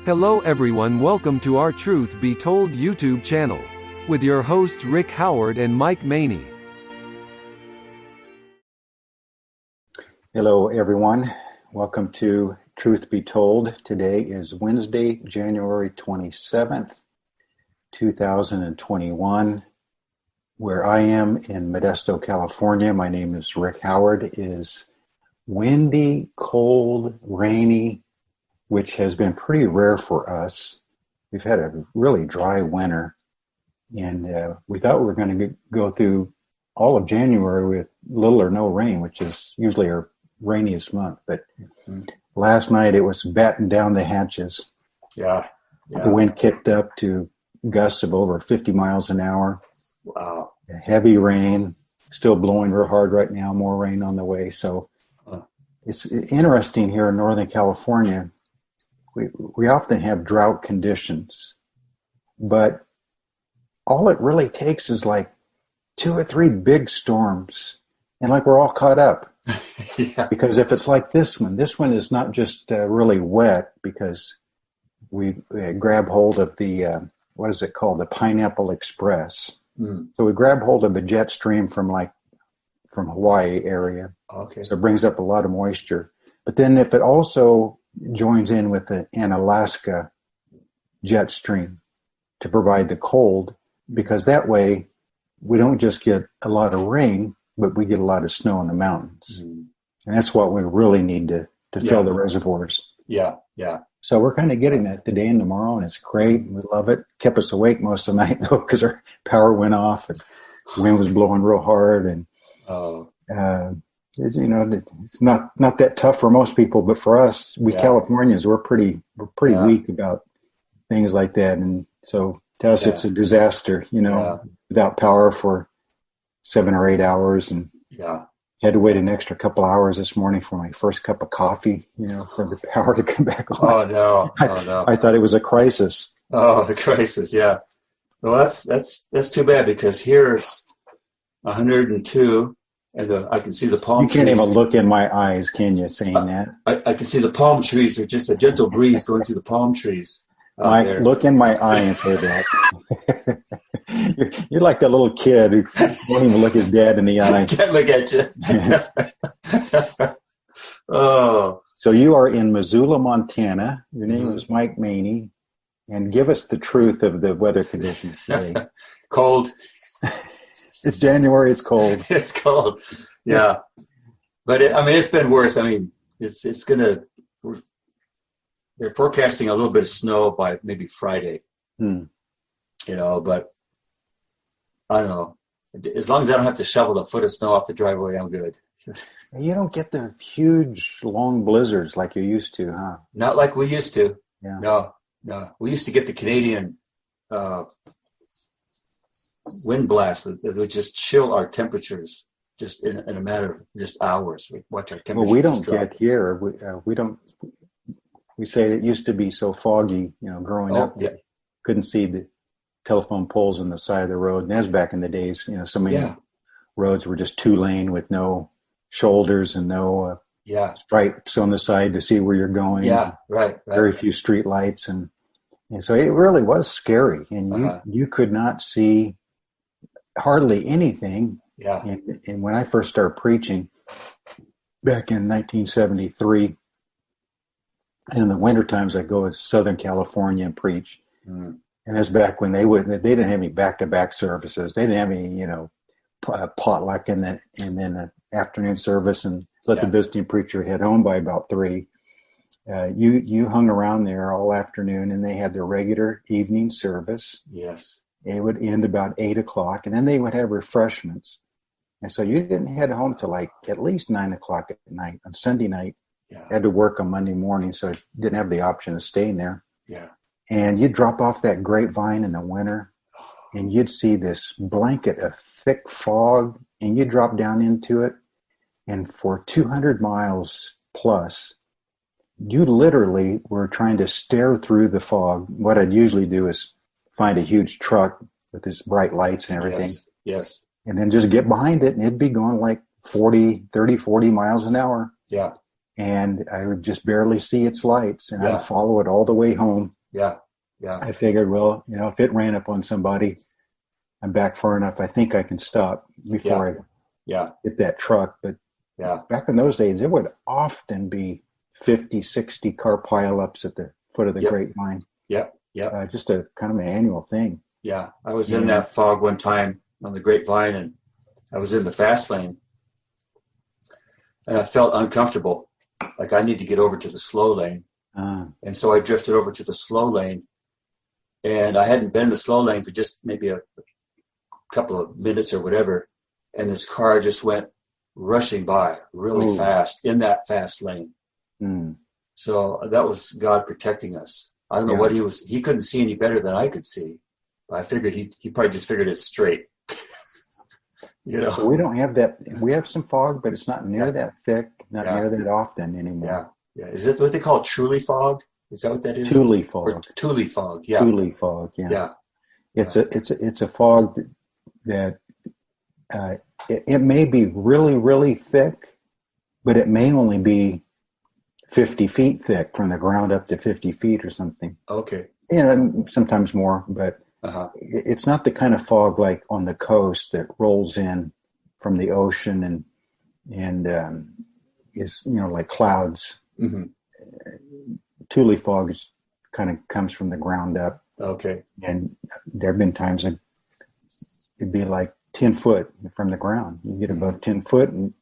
Hello everyone, welcome to our Truth Be Told YouTube channel, with your hosts Rick Howard and Mike Maney. Hello everyone, welcome to Truth Be Told. Today is Wednesday, January 27th, 2021. Where I am in Modesto, California, my name is Rick Howard, is windy, cold, rainy, which has been pretty rare for us. We've had a really dry winter, and we thought we were going to go through all of January with little or no rain, which is usually our rainiest month. But last night it was batting down the hatches. Yeah. The wind kicked up to gusts of over 50 miles an hour. Wow. Heavy rain, still blowing real hard right now, more rain on the way. So it's interesting here in Northern California. We often have drought conditions, but all it really takes is like 2 or 3 big storms, and like we're all caught up. Yeah. Because if it's like this one is not just really wet because we grab hold of the, what is it called? The Pineapple Express. So we grab hold of a jet stream from Hawaii area. Okay. So it brings up a lot of moisture. But then if it also joins in with an Alaska jet stream to provide the cold, because that way we don't just get a lot of rain, but we get a lot of snow in the mountains. And that's what we really need to fill the reservoirs. Yeah, yeah. So we're kind of getting that today and tomorrow, and it's great. We love it. Kept us awake most of the night, though, because our power went off and the wind was blowing real hard. And, it's not that tough for most people, but for us, Californians, we're pretty weak about things like that. And so to us, it's a disaster, without power for 7 or 8 hours. And had to wait an extra couple hours this morning for my first cup of coffee, for the power to come back on. Oh no! I thought it was a crisis. Oh, the crisis! Yeah. Well, that's too bad, because here it's 102, and I can see the palm trees. You can't even look in my eyes, can you? Saying that, I can see the palm trees. There's just a gentle breeze going through the palm trees. Mike, look in my eye and say that. You're like that little kid who won't even look his dad in the eye. I can't look at you. Oh. So you are in Missoula, Montana. Your name is Mike Maney. And give us the truth of the weather conditions today. Cold. It's January. It's cold. It's cold. Yeah. But it's been worse. It's going to... They're forecasting a little bit of snow by maybe Friday, but I don't know. As long as I don't have to shovel a foot of snow off the driveway, I'm good. You don't get the huge, long blizzards like you used to, huh? Not like we used to. Yeah. No. We used to get the Canadian wind blast that would just chill our temperatures just in a matter of just hours. We watch our temperatures. Well, we don't get here. We don't. We say it used to be so foggy, growing up, couldn't see the telephone poles on the side of the road. And that's back in the days, so many roads were just 2-lane with no shoulders and no stripes on the side to see where you're going. Yeah, right. Very few street lights. And so it really was scary. And you could not see hardly anything. Yeah. And when I first started preaching back in 1973, and in the winter times, I go to Southern California and preach. And that's back when they didn't have any back-to-back services. They didn't have any, potluck and then an afternoon service and let the visiting preacher head home by about 3. You hung around there all afternoon, and they had their regular evening service. Yes. It would end about 8 o'clock, and then they would have refreshments. And so you didn't head home till like at least 9 o'clock at night on Sunday night. I had to work on Monday morning, so I didn't have the option of staying there. Yeah. And you'd drop off that grapevine in the winter, and you'd see this blanket of thick fog, and you'd drop down into it. And for 200 miles plus, you literally were trying to stare through the fog. What I'd usually do is find a huge truck with its bright lights and everything. Yes. And then just get behind it, and it'd be going like 40 miles an hour. Yeah. and I would just barely see its lights, and Yeah. I'd follow it all the way home. Yeah. Yeah. I figured, well, if it ran up on somebody, I'm back far enough. I think I can stop before I hit that truck. But back in those days, it would often be 50, 60 car pileups at the foot of the grapevine. Yep. Yep. Just a kind of an annual thing. Yeah. I was in that fog one time on the grapevine, and I was in the fast lane, and I felt uncomfortable. Like I need to get over to the slow lane. And so I drifted over to the slow lane, and I hadn't been in the slow lane for just maybe a couple of minutes or whatever. And this car just went rushing by really fast in that fast lane. So that was God protecting us. I don't know what he couldn't see any better than I could see. I figured he probably just figured it straight. So we don't have that. We have some fog, but it's not near that thick, not near that often anymore. Yeah. Is it what they call truly fog? Is that what that is? Thule fog. Or Thule fog. Yeah. Thule fog. Yeah. It's a fog that it may be really, really thick, but it may only be 50 feet thick from the ground up to 50 feet or something. Okay. Sometimes more, but it's not the kind of fog like on the coast that rolls in from the ocean and is like clouds. Mm-hmm. Thule fog kind of comes from the ground up. Okay. And there have been times it'd be like 10 foot from the ground. You get above 10 foot and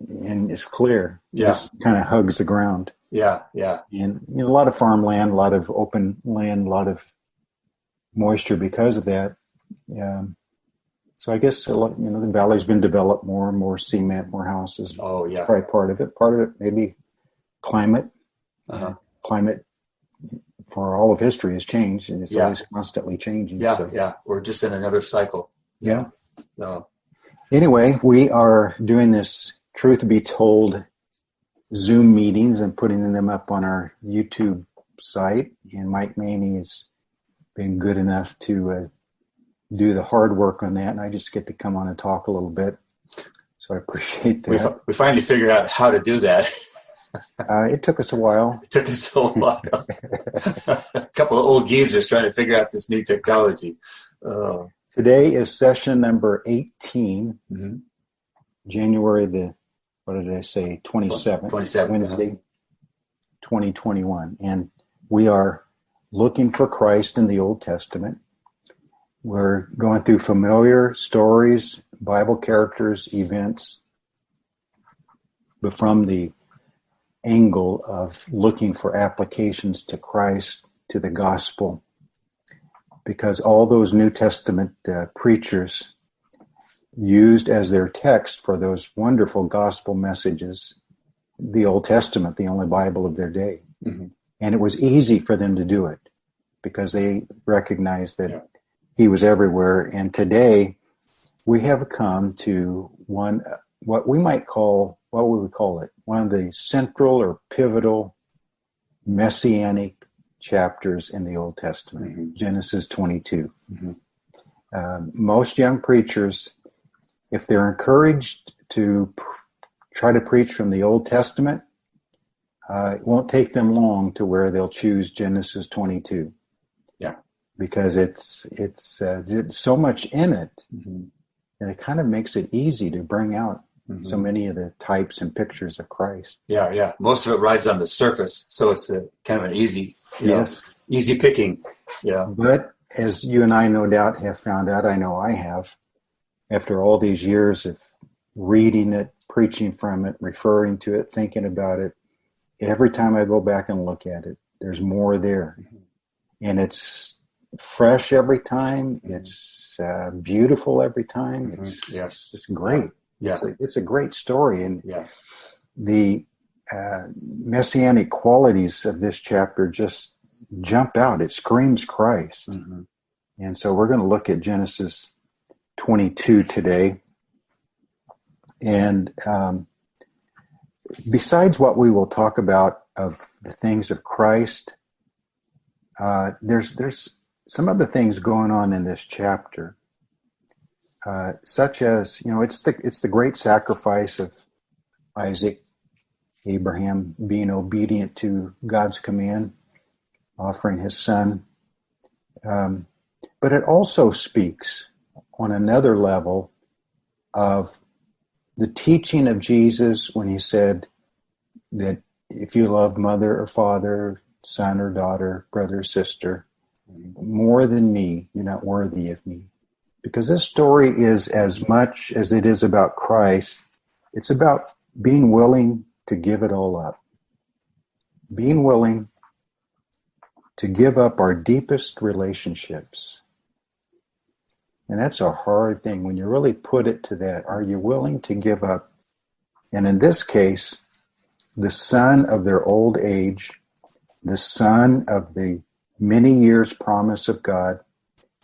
it's clear. It just kind of hugs the ground. Yeah. And a lot of farmland, a lot of open land, a lot of moisture because of that. So I guess the valley's been developed more and more cement, more houses. Oh yeah. Probably part of it. Part of it maybe climate. Climate for all of history has changed, and it's always constantly changing. Yeah. We're just in another cycle. Yeah. So anyway, we are doing this Truth Be Told Zoom meetings and putting them up on our YouTube site. And Mike Maney has been good enough to do the hard work on that, and I just get to come on and talk a little bit. So I appreciate that. We finally figured out how to do that. It took us a while. It took us a while. A couple of old geezers trying to figure out this new technology. Today is session number 18, January 27th, Wednesday, 2021. And we are looking for Christ in the Old Testament. We're going through familiar stories, Bible characters, events, but from the angle of looking for applications to Christ, to the gospel, because all those New Testament preachers used as their text for those wonderful gospel messages the Old Testament, the only Bible of their day. And it was easy for them to do it because they recognized that he was everywhere. And today we have come to what we would call it, one of the central or pivotal messianic chapters in the Old Testament, Genesis 22. Most young preachers, if they're encouraged to try to preach from the Old Testament, it won't take them long to where they'll choose Genesis 22. Because it's so much in it, and it kind of makes it easy to bring out so many of the types and pictures of Christ. Yeah. Most of it rides on the surface, so it's kind of an easy, easy picking. Yeah. But as you and I no doubt have found out, I know I have, after all these years of reading it, preaching from it, referring to it, thinking about it, every time I go back and look at it, there's more there. And it's fresh every time. It's beautiful every time. It's great. It's a great story. And the messianic qualities of this chapter just jump out. It screams Christ. And so we're going to look at Genesis 22 today. And besides what we will talk about of the things of Christ, there's some other things going on in this chapter, such as, it's the great sacrifice of Isaac, Abraham being obedient to God's command, offering his son. But it also speaks on another level of the teaching of Jesus when he said that if you love mother or father, son or daughter, brother or sister, more than me, you're not worthy of me. Because this story is, as much as it is about Christ, it's about being willing to give it all up. Being willing to give up our deepest relationships. And that's a hard thing when you really put it to that. Are you willing to give up? And in this case, the son of their old age, the son of the many years promise of God,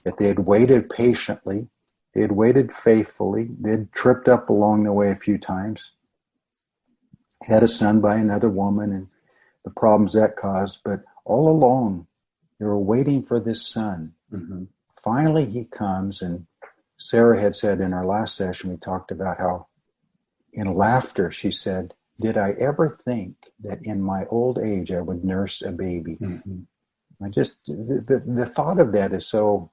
that they had waited patiently, they had waited faithfully, they had tripped up along the way a few times, had a son by another woman and the problems that caused, but all along they were waiting for this son. Mm-hmm. Finally he comes, and Sarah had said in our last session, we talked about how in laughter she said, did I ever think that in my old age I would nurse a baby? Mm-hmm. I just, the thought of that is so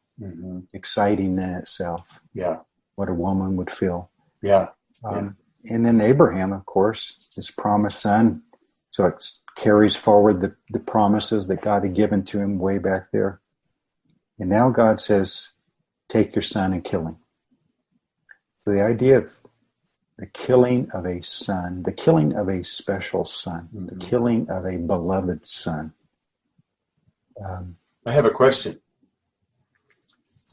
exciting in itself. Yeah. What a woman would feel. Yeah. And then Abraham, of course, his promised son. So it carries forward the promises that God had given to him way back there. And now God says, take your son and kill him. So the idea of the killing of a son, the killing of a special son, the killing of a beloved son. I have a question.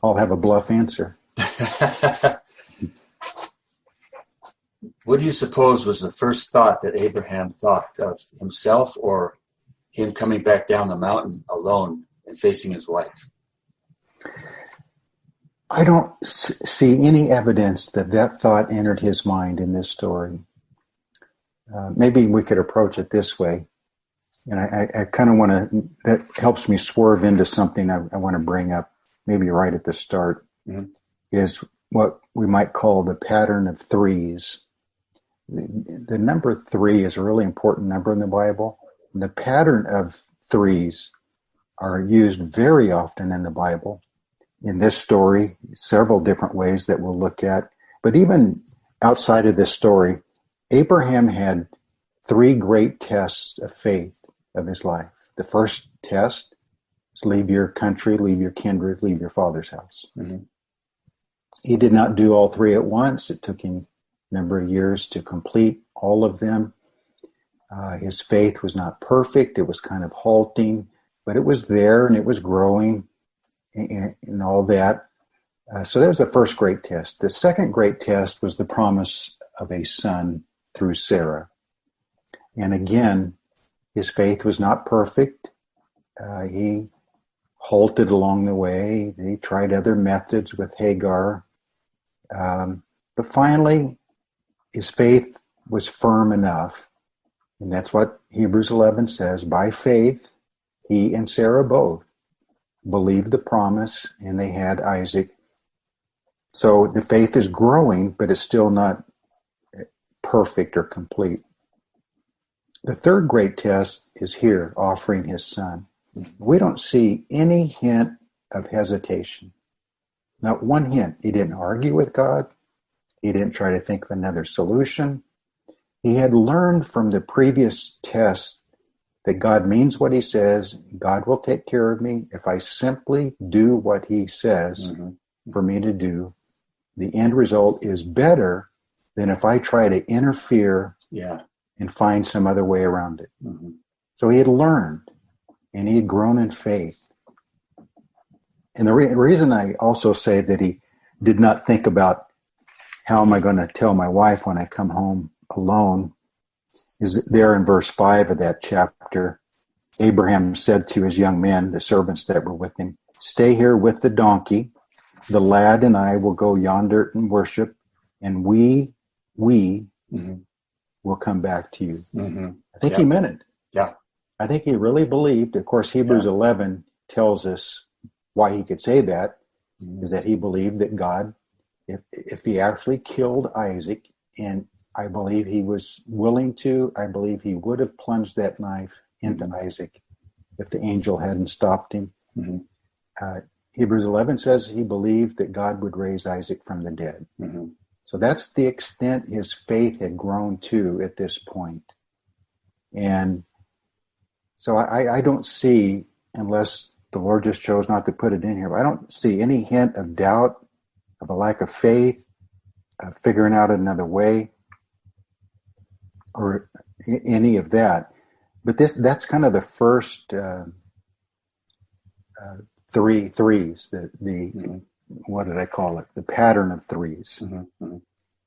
I'll have a bluff answer. What do you suppose was the first thought that Abraham thought of himself, or him coming back down the mountain alone and facing his wife? I don't see any evidence that thought entered his mind in this story. Maybe we could approach it this way. And I kind of want to, that helps me swerve into something I want to bring up, maybe right at the start, is what we might call the pattern of threes. The number 3 is a really important number in the Bible. The pattern of threes are used very often in the Bible. In this story, several different ways that we'll look at. But even outside of this story, Abraham had 3 great tests of faith of his life. The first test is leave your country, leave your kindred, leave your father's house. Mm-hmm. He did not do all 3 at once. It took him a number of years to complete all of them. His faith was not perfect. It was kind of halting, but it was there and it was growing and all that. So that was the first great test. The second great test was the promise of a son through Sarah. And again, his faith was not perfect. He halted along the way. He tried other methods with Hagar. But finally, his faith was firm enough. And that's what Hebrews 11 says. By faith, he and Sarah both believed the promise, and they had Isaac. So the faith is growing, but it's still not perfect or complete. The third great test is here, offering his son. We don't see any hint of hesitation. Not one hint. He didn't argue with God. He didn't try to think of another solution. He had learned from the previous test that God means what he says. God will take care of me. If I simply do what he says for me to do, the end result is better than if I try to interfere and find some other way around it. Mm-hmm. So he had learned, and he had grown in faith. And the reason I also say that he did not think about how am I going to tell my wife when I come home alone is there in verse 5 of that chapter. Abraham said to his young men, the servants that were with him, stay here with the donkey. The lad and I will go yonder and worship, and we will come back to you. Mm-hmm. I think he meant it. Yeah. I think he really believed. Of course, Hebrews 11 tells us why he could say that, is that he believed that God, if he actually killed Isaac and I believe he was willing to. I believe he would have plunged that knife into Isaac if the angel hadn't stopped him. Hebrews 11 says he believed that God would raise Isaac from the dead. So that's the extent his faith had grown to at this point. And so I don't see, unless the Lord just chose not to put it in here, but I don't see any hint of doubt, of a lack of faith, of figuring out another way, or any of that. But that's kind of the first three threes, the what did I call it? The pattern of threes,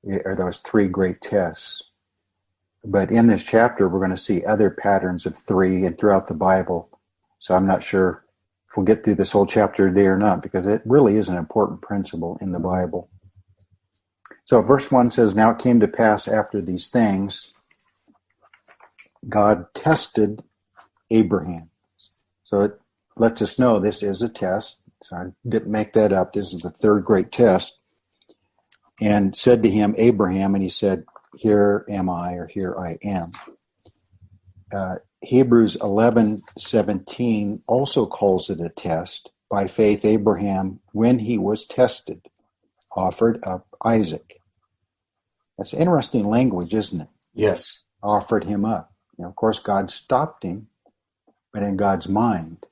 or those three great tests. But in this chapter, we're going to see other patterns of three and throughout the Bible. So I'm not sure if we'll get through this whole chapter today or not, because it really is an important principle in the Bible. So verse 1 says, "Now it came to pass after these things, God tested Abraham." So it lets us know this is a test. So I didn't make that up. This is the third great test. "And said to him, Abraham," and he said, "Here am I," or "Here I am." Hebrews 11:17 also calls it a test. "By faith, Abraham, when he was tested, offered up Isaac." That's interesting language, isn't it? Yes. Offered him up. Of course, God stopped him, but in God's mind,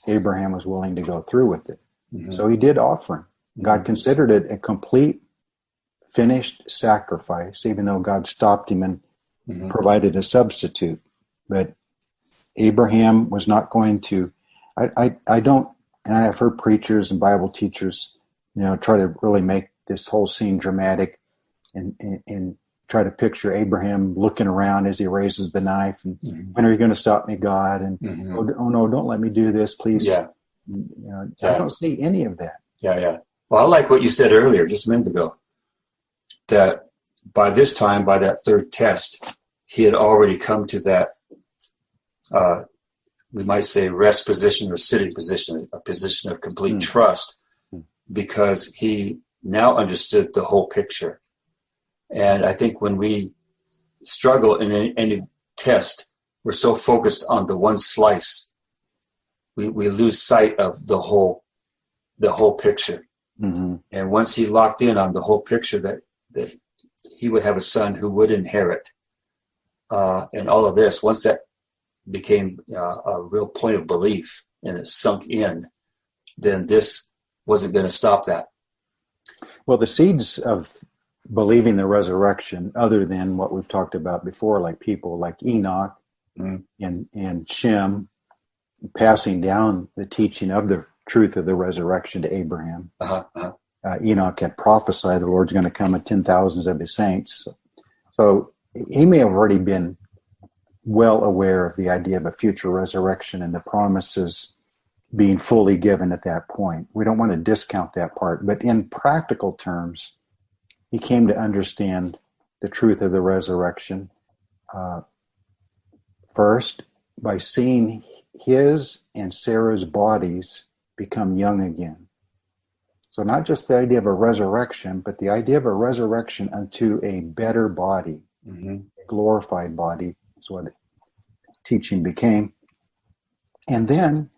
Abraham was willing to go through with it. So he did offer him. God considered it a complete, finished sacrifice, even though God stopped him and provided a substitute. But Abraham was not going to, I don't, and I've heard preachers and Bible teachers, try to really make this whole scene dramatic and try to picture Abraham looking around as he raises the knife and when are you going to stop me, God? And oh no, don't let me do this, please. Yeah. I don't see any of that. Yeah. Well, I like what you said earlier, just a minute ago, that by this time, by that third test, he had already come to that, we might say, rest position or sitting position, a position of complete trust, because he now understood the whole picture. And I think when we struggle in any test, we're so focused on the one slice, we lose sight of the whole picture. And once he locked in on the whole picture that he would have a son who would inherit, and all of this, once that became a real point of belief and it sunk in, then this wasn't going to stop that. Well, the seeds of believing the resurrection, other than what we've talked about before, like people like Enoch and Shem, passing down the teaching of the truth of the resurrection to Abraham. Enoch had prophesied the Lord's going to come in 10,000s of his saints. So he may have already been well aware of the idea of a future resurrection and the promises being fully given at that point. We don't want to discount that part, but in practical terms, he came to understand the truth of the resurrection first by seeing his and Sarah's bodies become young again. So not just the idea of a resurrection, but the idea of a resurrection unto a better body, a glorified body is what teaching became. And then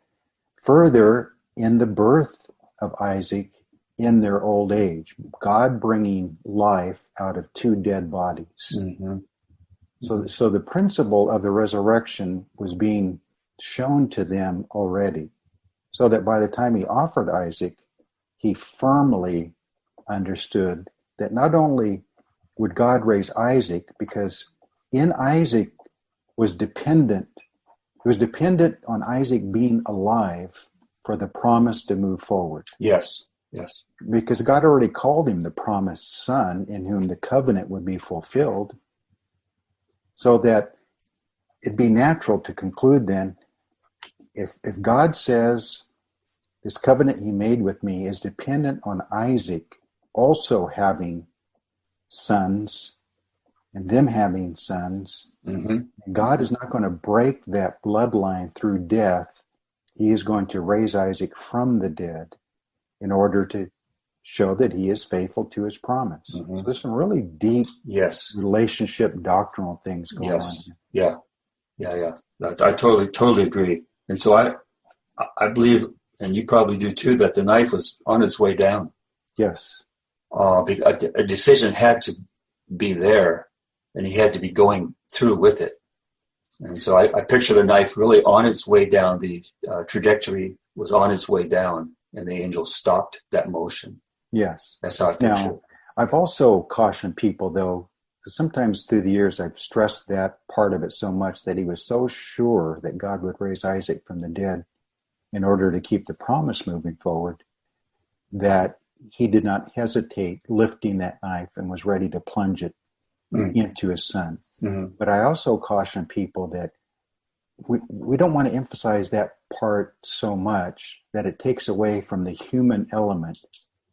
further, in the birth of Isaac in their old age, God bringing life out of two dead bodies. So the principle of the resurrection was being shown to them already, so that by the time he offered Isaac, he firmly understood that not only would God raise Isaac, because in Isaac was dependent, it was dependent on Isaac being alive for the promise to move forward. Yes. Because God already called him the promised son in whom the covenant would be fulfilled, so that it'd be natural to conclude then, if God says this covenant he made with me is dependent on Isaac also having sons and them having sons, God is not going to break that bloodline through death. He is going to raise Isaac from the dead in order to show that he is faithful to his promise. Mm-hmm. So there's some really deep Yes. relationship doctrinal things going on here. Yeah. I totally agree. And so I believe, and you probably do too, that the knife was on its way down. Yes. A decision had to be there, and he had to be going through with it. And so I picture the knife really on its way down. The trajectory was on its way down, and the angel stopped that motion. Yes. That's how I picture it. I've also cautioned people, though, because sometimes through the years I've stressed that part of it so much that he was so sure that God would raise Isaac from the dead in order to keep the promise moving forward, that he did not hesitate lifting that knife and was ready to plunge it into his son. Mm-hmm. But I also caution people that we don't want to emphasize that part so much that it takes away from the human element.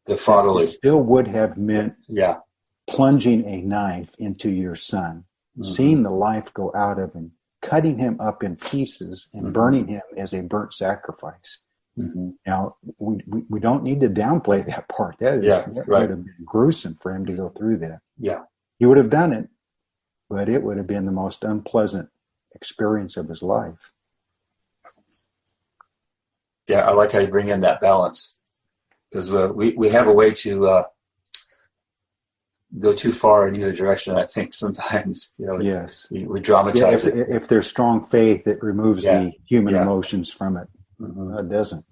The fatherly. It still would have meant Yeah. plunging a knife into your son, seeing the life go out of him, cutting him up in pieces and burning him as a burnt sacrifice. Mm-hmm. Now, we don't need to downplay that part. That would have been gruesome for him to go through that. Yeah. He would have done it, but it would have been the most unpleasant experience of his life. Yeah, I like how you bring in that balance, because we have a way to go too far in either direction. I think sometimes, Yes, we dramatize it. If there's strong faith, it removes the human emotions from it. Mm-hmm. No, it doesn't.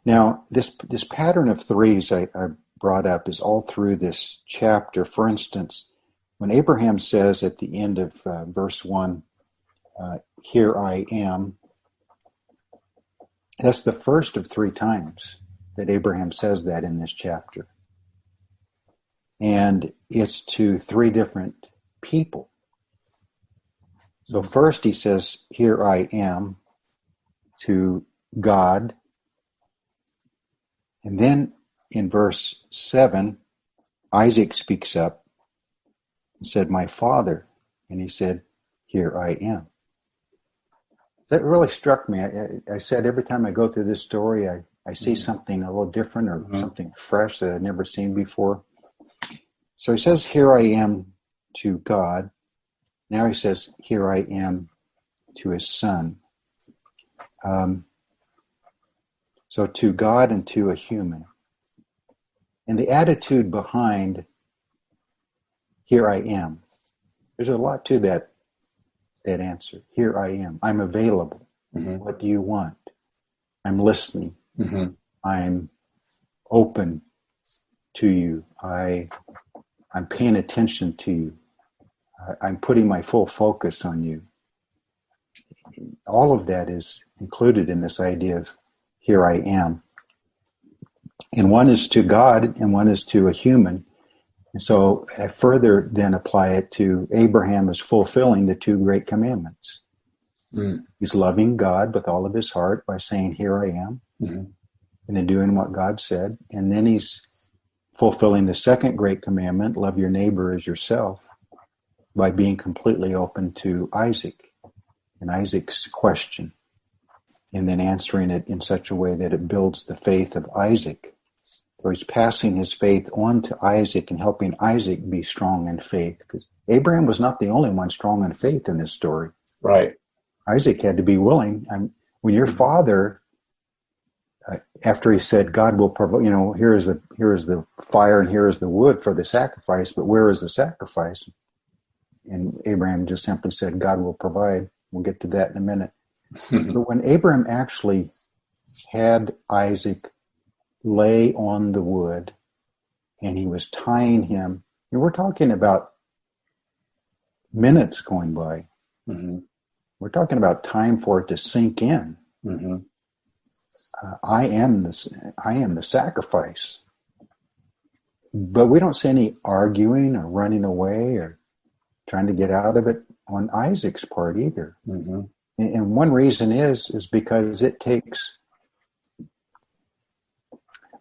Now, this pattern of threes I brought up is all through this chapter. For instance, when Abraham says at the end of verse 1, here I am, that's the first of 3 times that Abraham says that in this chapter. And it's to 3 different people. So first he says, here I am, to God. And then in verse 7, Isaac speaks up and said, my father. And he said, here I am. That really struck me. I said every time I go through this story, I see something a little different or something fresh that I'd never seen before. So he says, here I am to God. Now he says, here I am to his son. So to God and to a human. And the attitude behind here I am. There's a lot to that answer. Here I am. I'm available. Mm-hmm. What do you want? I'm listening. Mm-hmm. I'm open to you. I'm paying attention to you. I'm putting my full focus on you. All of that is included in this idea of here I am. And one is to God and one is to a human. And so I further then apply it to Abraham as fulfilling the 2 great commandments. He's loving God with all of his heart by saying, here I am, and then doing what God said. And then he's fulfilling the 2nd great commandment, love your neighbor as yourself, by being completely open to Isaac and Isaac's question, and then answering it in such a way that it builds the faith of Isaac. So he's passing his faith on to Isaac and helping Isaac be strong in faith, because Abraham was not the only one strong in faith in this story. Right. Isaac had to be willing. When your father, after he said, God will provide, here is the fire and here is the wood for the sacrifice, but where is the sacrifice? And Abraham just simply said, God will provide. We'll get to that in a minute. But when Abraham actually had Isaac lay on the wood and he was tying him, and we're talking about minutes going by. Mm-hmm. We're talking about time for it to sink in. Mm-hmm. I am the sacrifice. But we don't see any arguing or running away or trying to get out of it on Isaac's part either. Mm-hmm. And one reason is because it takes,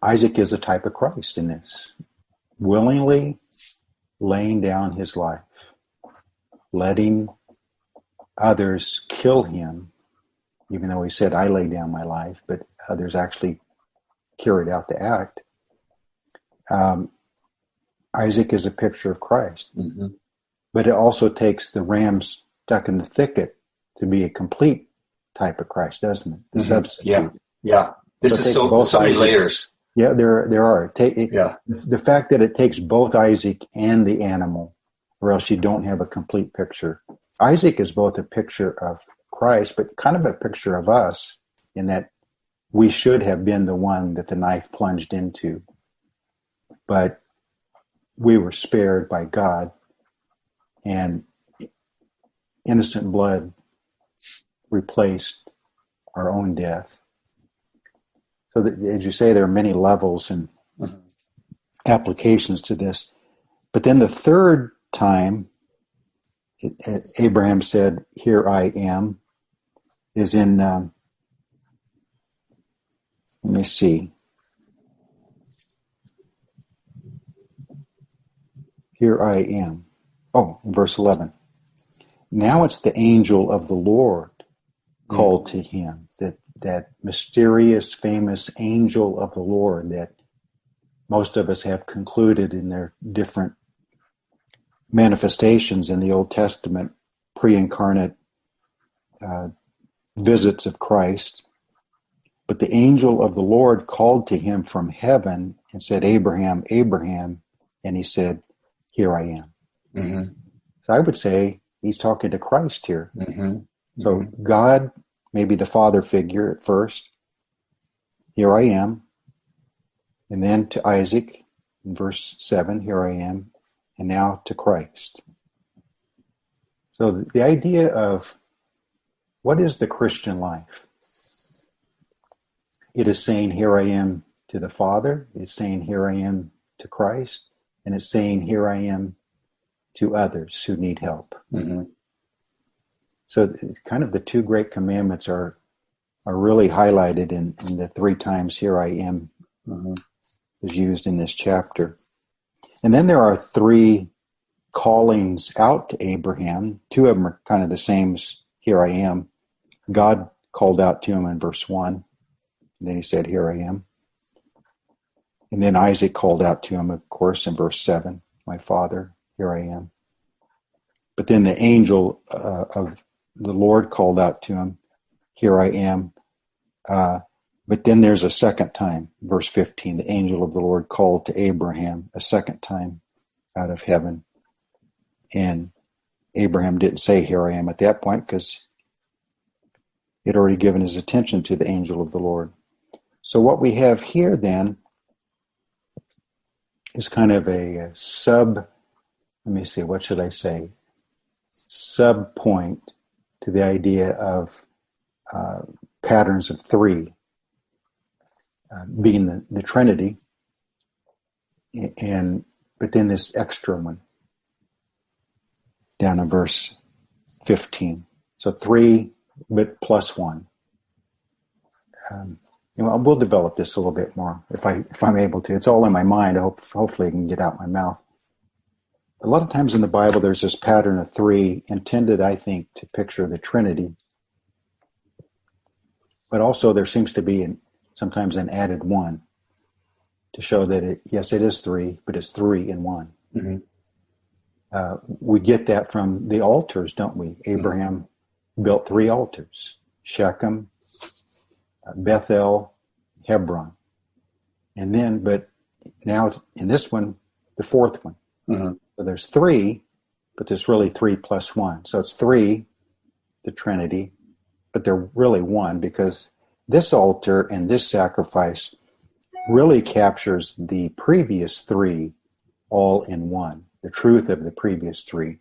Isaac is a type of Christ in this, willingly laying down his life, letting others kill him, even though he said, I lay down my life, but others actually carried out the act. Isaac is a picture of Christ. Mm-hmm. But it also takes the ram stuck in the thicket to be a complete type of Christ, doesn't it? The substitute. Yeah. This is so many layers. Yeah, there are. The fact that it takes both Isaac and the animal, or else you don't have a complete picture. Isaac is both a picture of Christ, but kind of a picture of us, in that we should have been the one that the knife plunged into. But we were spared by God, and innocent blood replaced our own death. So that, as you say, there are many levels and applications to this. But then the third time Abraham said, "Here I am," is in, let me see. Here I am. Oh, in verse 11. Now it's the angel of the Lord called to him, that mysterious, famous angel of the Lord that most of us have concluded in their different manifestations in the Old Testament, pre-incarnate visits of Christ. But the angel of the Lord called to him from heaven and said, "Abraham, Abraham," and he said, "Here I am." Mm-hmm. So I would say he's talking to Christ here. Mm-hmm. So God, maybe the father figure at first, "Here I am." And then to Isaac, in verse 7, "Here I am." And now to Christ. So the idea of what is the Christian life? It is saying, "Here I am" to the Father. It's saying, "Here I am" to Christ. And it's saying, "Here I am" to others who need help. Mm-hmm. So kind of the two great commandments are really highlighted in the three times "Here I am" is used in this chapter. And then there are three callings out to Abraham. Two of them are kind of the same as "Here I am." God called out to him in verse 1. And then he said, "Here I am." And then Isaac called out to him, of course, in verse 7, "My father, here I am." But then the angel of the Lord called out to him, "Here I am." But then there's a second time, verse 15, the angel of the Lord called to Abraham a second time out of heaven. And Abraham didn't say, "Here I am" at that point, because he had already given his attention to the angel of the Lord. So what we have here then is kind of a sub point to the idea of patterns of three, being the Trinity, but then this extra one down in verse 15. So 3, but plus 1. We'll develop this a little bit more if I'm able to. It's all in my mind. Hopefully I can get out my mouth. A lot of times in the Bible, there's this pattern of 3 intended, I think, to picture the Trinity. But also there seems to be sometimes an added 1 to show that it is 3, but it's 3 in 1. Mm-hmm. We get that from the altars, don't we? Abraham built 3 altars: Shechem, Bethel, Hebron. And then, but now in this one, the fourth one. Mm-hmm. So there's 3, but there's really 3 plus 1. So it's 3, the Trinity, but they're really 1, because this altar and this sacrifice really captures the previous 3 all in 1. The truth of the previous 3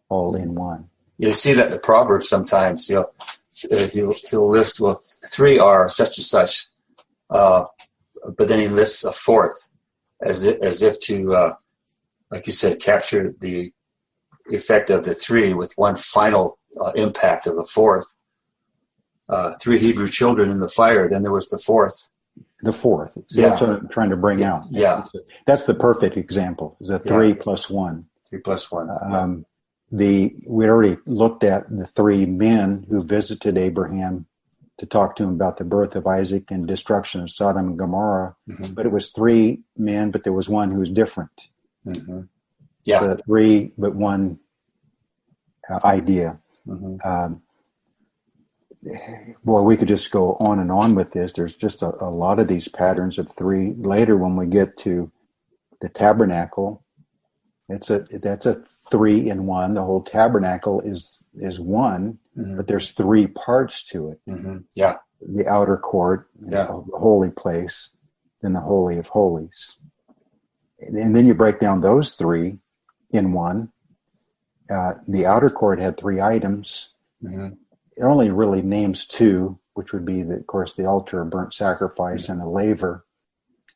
all in 1. You see that in the Proverbs sometimes. He'll list, well, 3 are such and such, but then he lists a fourth, as if to, like you said, capture the effect of the 3 with one final impact of a fourth. 3 Hebrew children in the fire, then there was the fourth. The fourth. So that's what I'm trying to bring out. Yeah. That's the perfect example, is a 3 plus 1. 3 plus 1. We already looked at the 3 men who visited Abraham to talk to him about the birth of Isaac and destruction of Sodom and Gomorrah. Mm-hmm. But it was three men, but there was one who was different. Mm-hmm. Yeah. So three, but one idea. Mm-hmm. Well, we could just go on and on with this. There's just a lot of these patterns of three. Later, when we get to the tabernacle, that's a 3 in 1. The whole tabernacle is one, Mm-hmm. but there's 3 parts to it. Mm-hmm. Yeah. The outer court, Yeah. the holy place, then the Holy of Holies. And then you break down those 3 in 1. The outer court had 3 items. Mm-hmm. It only really names 2, which would be, of course, the altar of burnt sacrifice and the laver.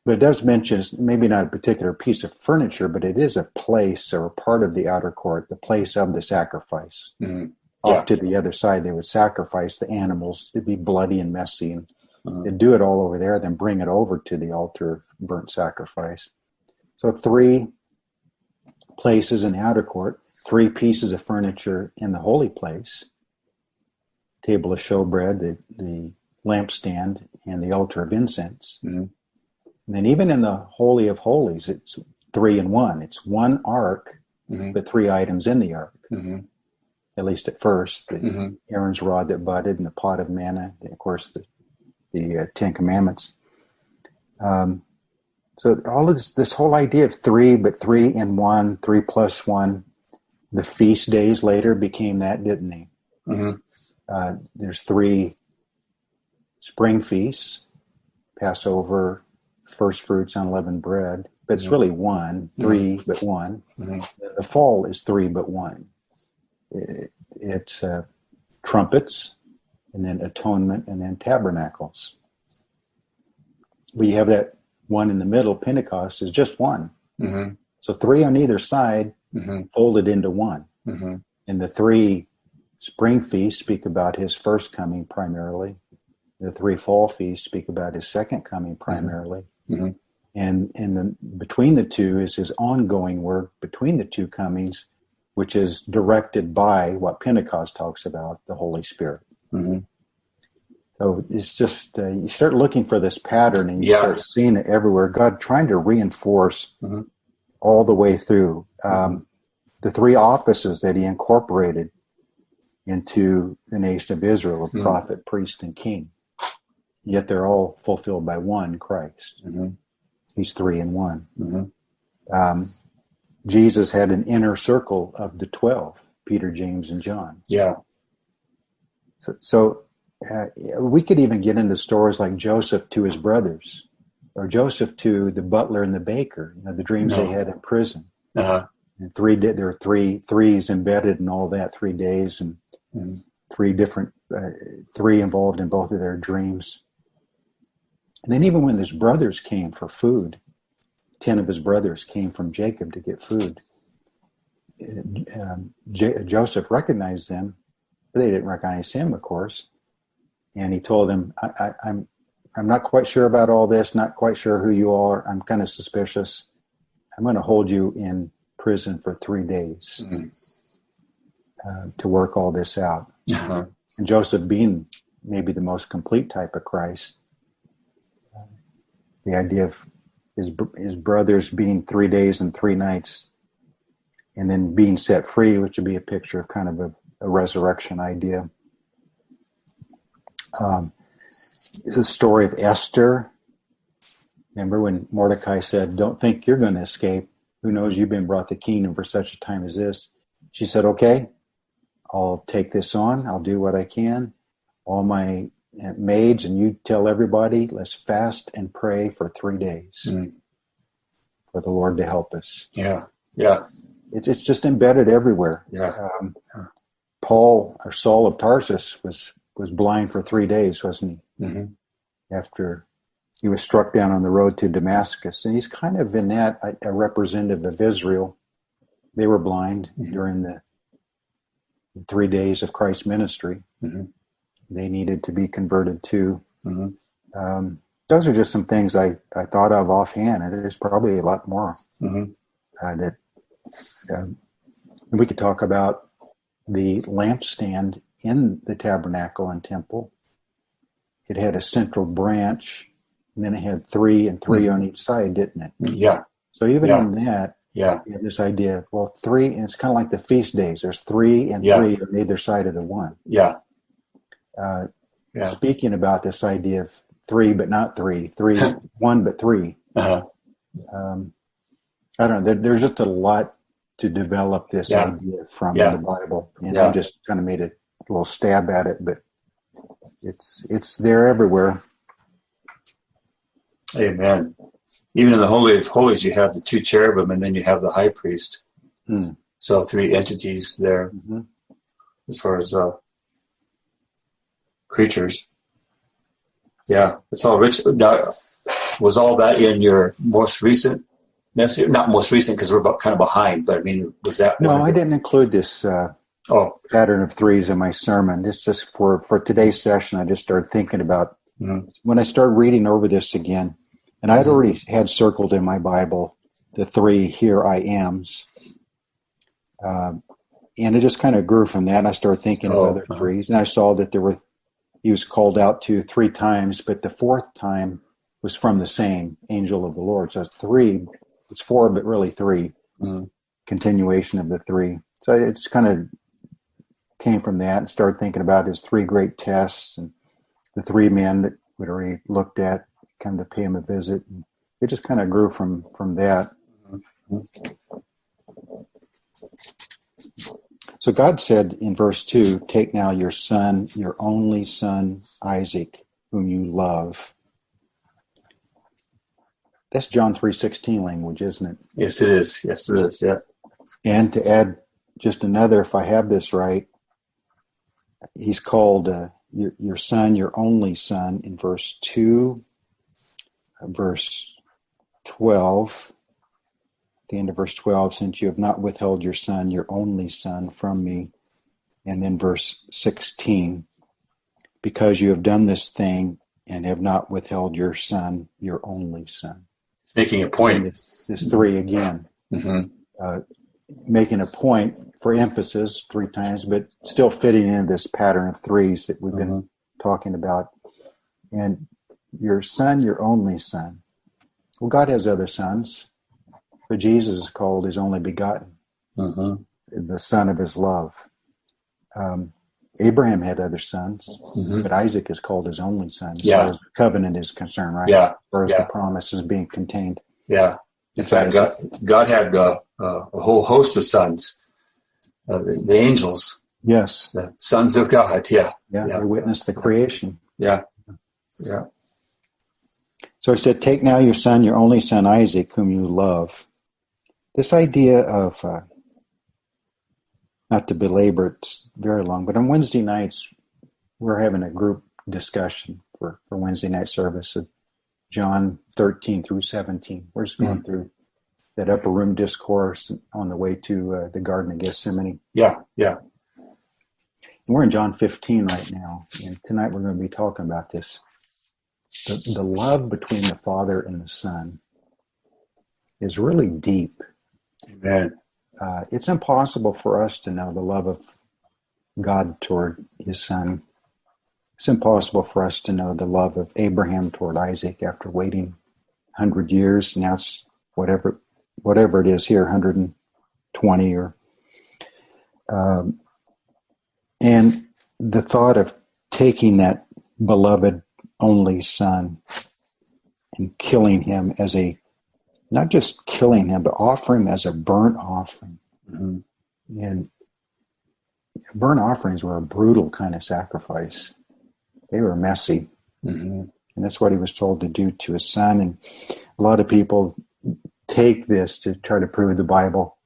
But it does mention, maybe not a particular piece of furniture, but it is a place or a part of the outer court, the place of the sacrifice. Mm-hmm. Off to the other side, they would sacrifice the animals. It'd be bloody and messy, and Mm-hmm. they'd do it all over there, then bring it over to the altar of burnt sacrifice. So 3 places in the outer court, 3 pieces of furniture in the holy place, table of showbread, the lampstand, and the altar of incense. Mm-hmm. And then even in the Holy of Holies, it's 3 in 1. It's 1 ark, Mm-hmm. but 3 items in the ark. Mm-hmm. At least at first, Mm-hmm. Aaron's rod that budded and the pot of manna, and of course the 10 Commandments. So all of this whole idea of 3, but 3 in 1, 3 plus 1, the feast days later became that, didn't they? Mm-hmm. There's 3 spring feasts, Passover, first fruits, unleavened bread, but it's really 1, 3 but 1. Mm-hmm. The fall is 3 but 1. It's trumpets, and then atonement, and then tabernacles. But you have that one in the middle, Pentecost, is just 1. Mm-hmm. So 3 on either side, Mm-hmm. folded into 1. Mm-hmm. And the 3 spring feasts speak about his first coming primarily. The 3 fall feasts speak about his second coming primarily. Mm-hmm. And then between the 2 is his ongoing work between the 2 comings, which is directed by what Pentecost talks about, the Holy Spirit. Mm-hmm. So it's just, you start looking for this pattern and you start seeing it everywhere. God trying to reinforce Mm-hmm. all the way through the 3 offices that he incorporated into the nation of Israel, of prophet, priest, and king. Yet they're all fulfilled by one, Christ. Mm-hmm. He's 3 in 1. Mm-hmm. Jesus had an inner circle of the 12, Peter, James, and John. Yeah. So we could even get into stories like Joseph to his brothers, or Joseph to the butler and the baker, the dreams they had in prison. Uh-huh. And there are 3 threes embedded in all that, 3 days, and 3 different, 3 involved in both of their dreams. And then even when his brothers came for food, 10 of his brothers came from Jacob to get food. Joseph recognized them, but they didn't recognize him, of course. And he told them, I'm not quite sure about all this, not quite sure who you are. I'm kind of suspicious. I'm going to hold you in prison for 3 days to work all this out. Uh-huh. And Joseph, being maybe the most complete type of Christ, the idea of his brothers being 3 days and 3 nights and then being set free, which would be a picture of kind of a resurrection idea. The story of Esther. Remember when Mordecai said, don't think you're going to escape. Who knows, you've been brought the kingdom for such a time as this. She said, okay, I'll take this on. I'll do what I can. All my maids and you tell everybody, let's fast and pray for 3 days for the Lord to help us. Yeah. Yeah. It's just embedded everywhere. Yeah. Paul, or Saul of Tarsus, was blind for 3 days, wasn't he? Mm-hmm. After he was struck down on the road to Damascus. And he's kind of in that a representative of Israel. They were blind during the 3 days of Christ's ministry. Mm-hmm. They needed to be converted too. Mm-hmm. Those are just some things I thought of offhand. And there's probably a lot more that we could talk about. The lampstand in the tabernacle and temple. it had a central branch, and then it had three and three on each side, didn't it? Yeah. So even in that, yeah, you have this idea, well, three, and it's kind of like the feast days. There's three and three on either side of the one. Yeah. Speaking about this idea of three but not three, one but three. Uh-huh. I don't know. There's just a lot to develop this idea from the Bible, and I just kind of made a little stab at it, but it's there everywhere. Amen. Even in the Holy of Holies, you have the two cherubim, and then you have the high priest. So three entities there, as far as creatures. Yeah, it's all rich. Now, was all that in your most recent message? Not most recent, because we're kind of behind, but I mean, was that? No, I didn't include this pattern of threes in my sermon. It's just for today's session, I just started thinking about when I started reading over this again, and I'd already had circled in my Bible the three here I ams. And it just kind of grew from that, and I started thinking of other threes, and I saw that he was called out to three times, but the fourth time was from the same angel of the Lord. So it's three, it's four, but really three, continuation of the three. So it just kind of came from that and started thinking about his three great tests and the three men that we'd already looked at, come to pay him a visit. And it just kind of grew from that. So God said in verse 2, take now your son, your only son, Isaac, whom you love. That's John 3:16 language, isn't it? Yes, it is. Yes, it is. Yeah. And to add just another, if I have this right, he's called your son, your only son in verse 2, verse 12. The end of verse 12, since you have not withheld your son, your only son, from me. And then verse 16, because you have done this thing and have not withheld your son, your only son. Making a point. This three again. Making a point for emphasis three times, but still fitting in this pattern of threes that we've been talking about. And your son, your only son. Well, God has other sons. But Jesus is called his only begotten, the son of his love. Abraham had other sons, but Isaac is called his only son. As far as the covenant is concerned, right? Yeah. As far as the promise is being contained. Yeah. In fact, God had a whole host of sons, the angels. Yes. The sons of God, yeah. They witnessed the creation. Yeah. So he said, take now your son, your only son, Isaac, whom you love. This idea of, not to belabor it very long, but on Wednesday nights, we're having a group discussion for Wednesday night service of John 13 through 17. We're just going through that upper room discourse on the way to the Garden of Gethsemane. Yeah. And we're in John 15 right now, and tonight we're going to be talking about this. The love between the Father and the Son is really deep. Amen. It's impossible for us to know the love of God toward his son. It's impossible for us to know the love of Abraham toward Isaac after waiting 100 years. Now it's whatever it is here, 120 or... and the thought of taking that beloved only son and killing him as not just killing him, but offering him as a burnt offering. And burnt offerings were a brutal kind of sacrifice. They were messy. And that's what he was told to do to his son. And a lot of people take this to try to prove the Bible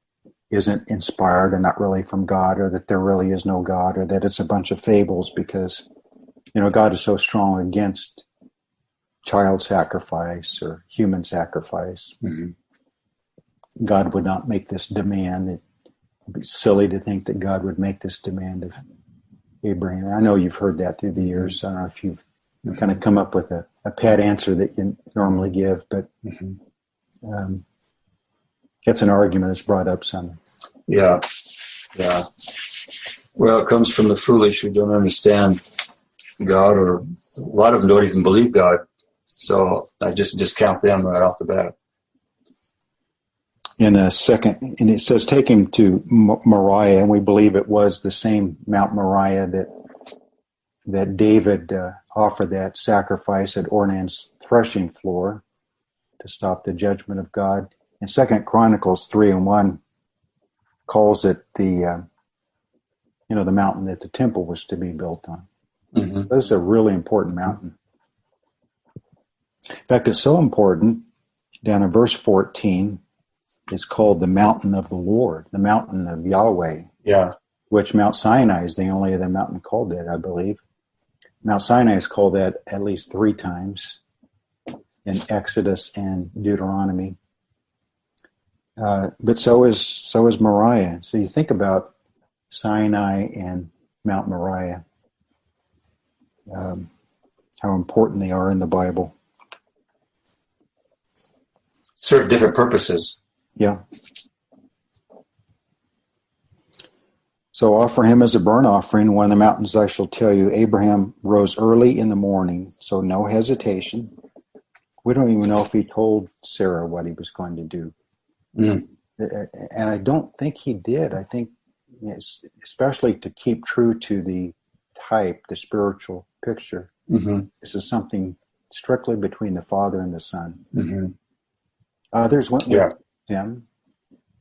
isn't inspired and not really from God, or that there really is no God, or that it's a bunch of fables because, God is so strong against child sacrifice or human sacrifice. God would not make this demand. It would be silly to think that God would make this demand of Abraham. I know you've heard that through the years. I don't know if you've kind of come up with a pat answer that you normally give, but it's an argument that's brought up some. Yeah. Well, it comes from the foolish who don't understand God, or a lot of them don't even believe God. So I just discount them right off the bat. In a second, and it says, take him to Moriah, and we believe it was the same Mount Moriah that David offered that sacrifice at Ornan's threshing floor to stop the judgment of God. And 2 Chronicles 3:1 calls it the mountain that the temple was to be built on. Mm-hmm. This is a really important mountain. In fact, it's so important, down in verse 14, it's called the mountain of the Lord, the mountain of Yahweh. Yeah. Which Mount Sinai is the only other mountain called that, I believe. Mount Sinai is called that at least 3 times in Exodus and Deuteronomy. But so is Moriah. So you think about Sinai and Mount Moriah, how important they are in the Bible. Serve different purposes. Yeah. So offer him as a burnt offering. One of the mountains I shall tell you. Abraham rose early in the morning, so no hesitation. We don't even know if he told Sarah what he was going to do. Mm. And I don't think he did. I think, especially to keep true to the type, the spiritual picture, this is something strictly between the Father and the Son. Mm-hmm. Others went with them,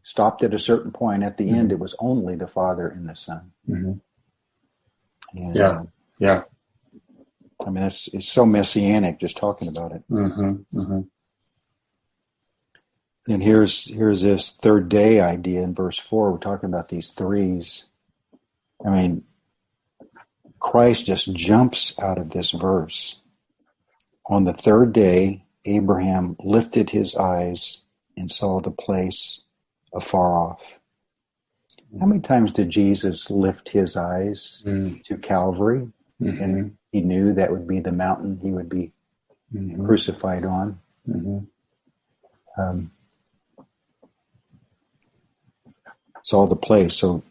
stopped at a certain point. At the end, it was only the Father and the Son. Mm-hmm. And, I mean, it's so messianic just talking about it. Mm-hmm. Mm-hmm. And here's this third day idea in verse 4. We're talking about these threes. I mean, Christ just jumps out of this verse. On the third day, Abraham lifted his eyes and saw the place afar off. How many times did Jesus lift his eyes to Calvary? Mm-hmm. And he knew that would be the mountain he would be crucified on. Mm-hmm. Saw the place. So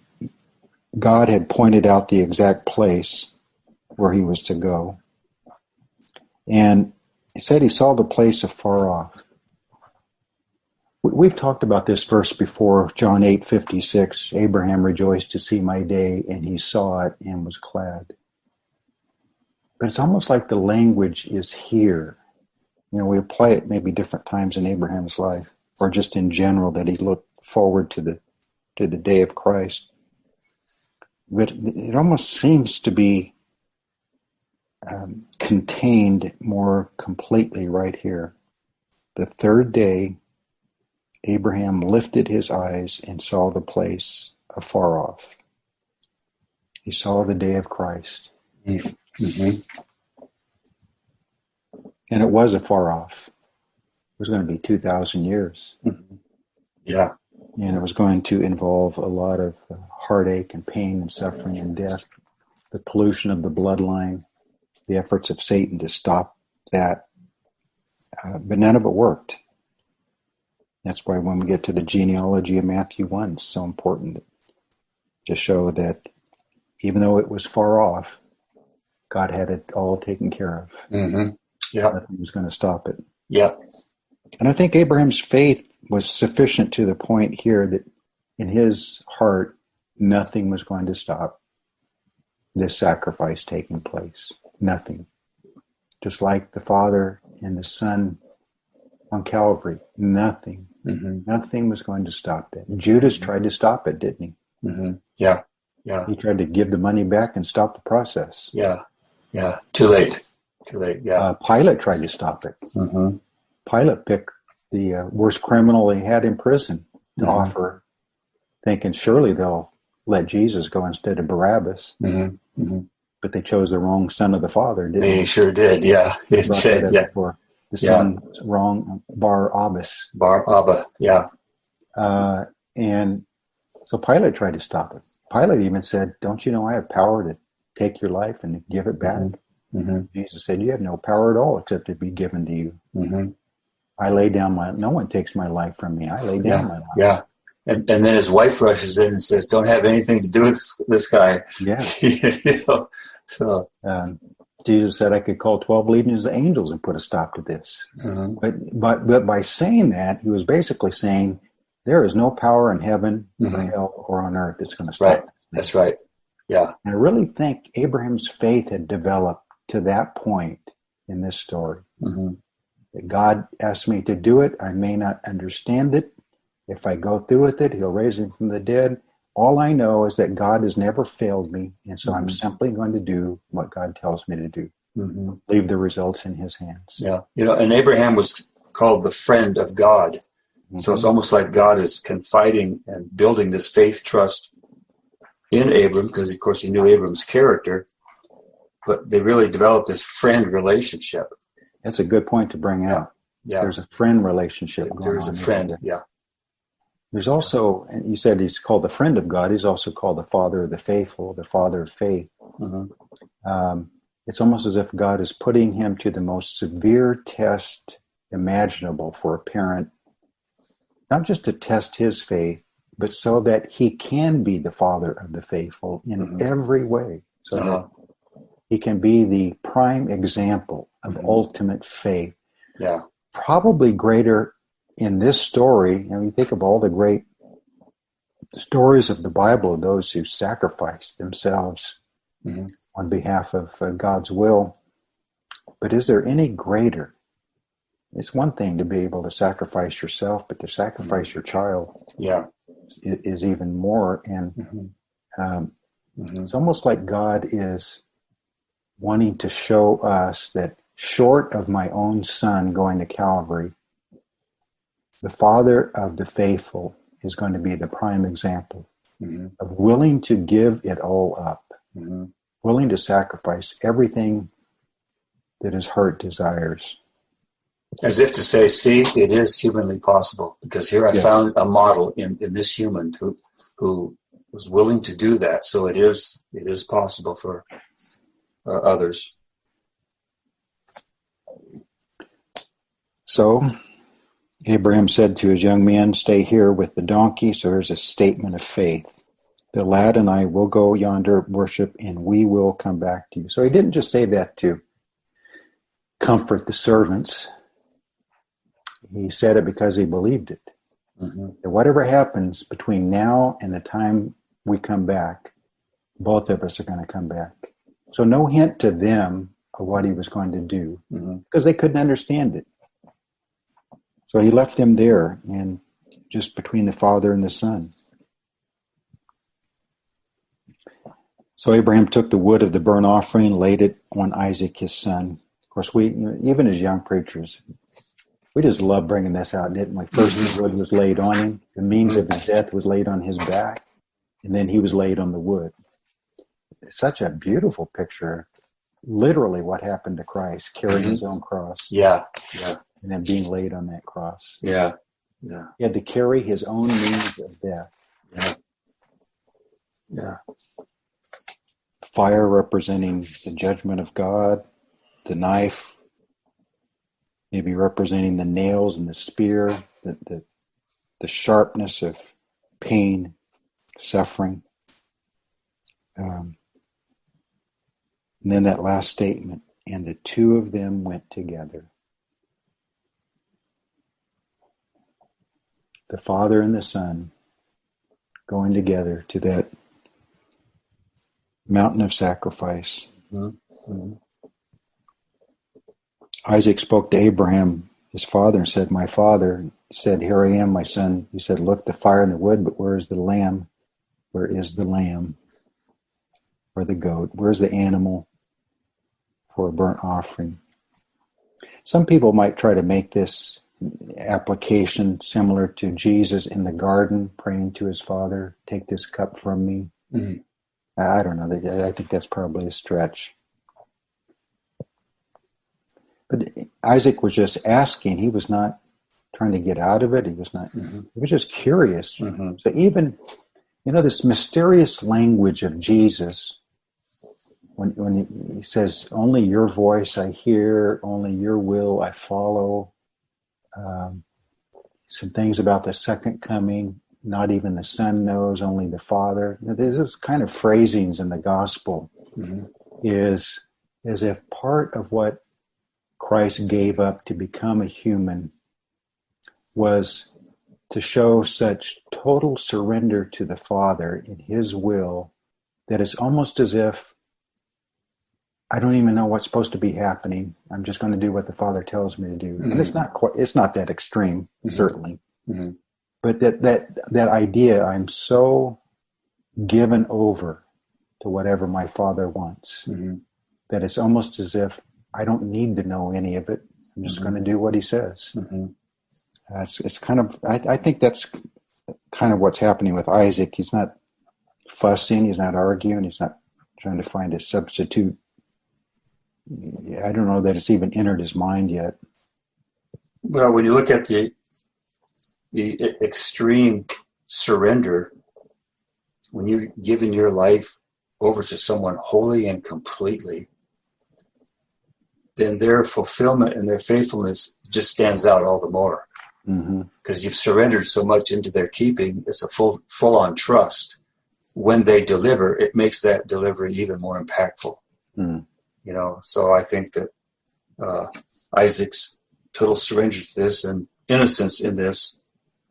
God had pointed out the exact place where he was to go. And he said he saw the place afar off. We've talked about this verse before, John 8:56. Abraham rejoiced to see my day, and he saw it and was glad. But it's almost like the language is here. We apply it maybe different times in Abraham's life, or just in general, that he looked forward to the day of Christ. But it almost seems to be contained more completely right here. The third day, Abraham lifted his eyes and saw the place afar off. He saw the day of Christ. Mm-hmm. And it was afar off. It was going to be 2,000 years. Mm-hmm. Yeah. And it was going to involve a lot of heartache and pain and suffering and death, the pollution of the bloodline, the efforts of Satan to stop that. But none of it worked. That's why when we get to the genealogy of Matthew 1, it's so important to show that even though it was far off, God had it all taken care of. Mm-hmm. Yeah. Nothing was going to stop it. Yeah. And I think Abraham's faith was sufficient to the point here that in his heart, nothing was going to stop this sacrifice taking place. Nothing. Just like the Father and the Son on Calvary, nothing. Mm-hmm. Nothing was going to stop that. Judas tried to stop it, didn't he? Mm-hmm. Yeah. Yeah. He tried to give the money back and stop the process. Yeah. Yeah. Too late. Yeah. Pilate tried to stop it. Mm-hmm. Pilate picked the worst criminal they had in prison to offer, thinking surely they'll let Jesus go instead of Barabbas. Mm-hmm. Mm-hmm. But they chose the wrong son of the Father, didn't they? They sure did, yeah. It did, yeah. Before. The son was wrong, Bar-Abbas. Bar-Abba, yeah. And so Pilate tried to stop it. Pilate even said, don't you know I have power to take your life and give it back? Mm-hmm. Jesus said, you have no power at all except to be given to you. Mm-hmm. I lay down no one takes my life from me. I lay down my life. Yeah. And then his wife rushes in and says, don't have anything to do with this guy. Yeah. So. Jesus said I could call 12 legions of angels and put a stop to this. Mm-hmm. But by saying that, he was basically saying there is no power in heaven or hell or on earth that's going to stop. Right. That's right. Yeah. And I really think Abraham's faith had developed to that point in this story. Mm-hmm. That God asked me to do it. I may not understand it. If I go through with it, he'll raise him from the dead. All I know is that God has never failed me, and so I'm simply going to do what God tells me to do. Mm-hmm. Leave the results in his hands. Yeah. And Abraham was called the friend of God. Mm-hmm. So it's almost like God is confiding and building this faith trust in Abram, because of course he knew Abram's character, but they really developed this friend relationship. That's a good point to bring out. Yeah. There's a friend relationship going on. There's a friend, yeah. There's also, and you said he's called the friend of God. He's also called the father of the faithful, the father of faith. Mm-hmm. It's almost as if God is putting him to the most severe test imaginable for a parent, not just to test his faith, but so that he can be the father of the faithful in every way. So that he can be the prime example of ultimate faith. Yeah. Probably greater in this story, and we think of all the great stories of the Bible, of those who sacrificed themselves on behalf of God's will. But is there any greater? It's one thing to be able to sacrifice yourself, but to sacrifice your child is even more. And it's almost like God is wanting to show us that short of my own son going to Calvary, the father of the faithful is going to be the prime example of willing to give it all up, willing to sacrifice everything that his heart desires. As if to say, see, it is humanly possible, because here I found a model in this human who was willing to do that. So it is possible for others. So Abraham said to his young men, stay here with the donkey. So there's a statement of faith. The lad and I will go yonder, worship, and we will come back to you. So he didn't just say that to comfort the servants. He said it because he believed it. That whatever happens between now and the time we come back, both of us are going to come back. So no hint to them of what he was going to do, because they couldn't understand it. So he left them there, and just between the Father and the Son. So Abraham took the wood of the burnt offering, laid it on Isaac, his son. Of course, we, even as young preachers, we just love bringing this out, didn't we? First, the wood was laid on him. The means of his death was laid on his back, and then he was laid on the wood. It's such a beautiful picture. Literally what happened to Christ, carrying his own cross. Yeah. And then being laid on that cross. Yeah. He had to carry his own means of death. Yeah. Fire representing the judgment of God, the knife maybe representing the nails and the spear, the sharpness of pain, suffering. And then that last statement, and the two of them went together. The Father and the Son going together to that mountain of sacrifice. Mm-hmm. Isaac spoke to Abraham, his father, and said, my father. He said, here I am, my son. He said, look, the fire and the wood, but where is the lamb? Where is the lamb? Or the goat? Where's the animal for a burnt offering? Some people might try to make this application similar to Jesus in the garden praying to his father, take this cup from me. Mm-hmm. I don't know. I think that's probably a stretch. But Isaac was just asking. He was not trying to get out of it. He was not. Mm-hmm. He was just curious. Mm-hmm. So even, this mysterious language of Jesus, when he says, only your voice I hear, only your will I follow. Some things about the second coming, not even the Son knows, only the Father. There's this kind of phrasings in the gospel is as if part of what Christ gave up to become a human was to show such total surrender to the Father in his will that it's almost as if I don't even know what's supposed to be happening. I'm just going to do what the Father tells me to do. Mm-hmm. And it's not that extreme, mm-hmm. certainly. Mm-hmm. But that idea, I'm so given over to whatever my Father wants, mm-hmm. that it's almost as if I don't need to know any of it. I'm just mm-hmm. going to do what he says. Mm-hmm. It's kind of, I think that's kind of what's happening with Isaac. He's not fussing, he's not arguing, he's not trying to find a substitute. I don't know that it's even entered his mind yet. Well, when you look at the extreme surrender, when you're giving your life over to someone wholly and completely, then their fulfillment and their faithfulness just stands out all the more. Because you've surrendered so much into their keeping. It's a full-on trust. When they deliver, it makes that delivery even more impactful. You know, so I think that Isaac's total surrender to this and innocence in this,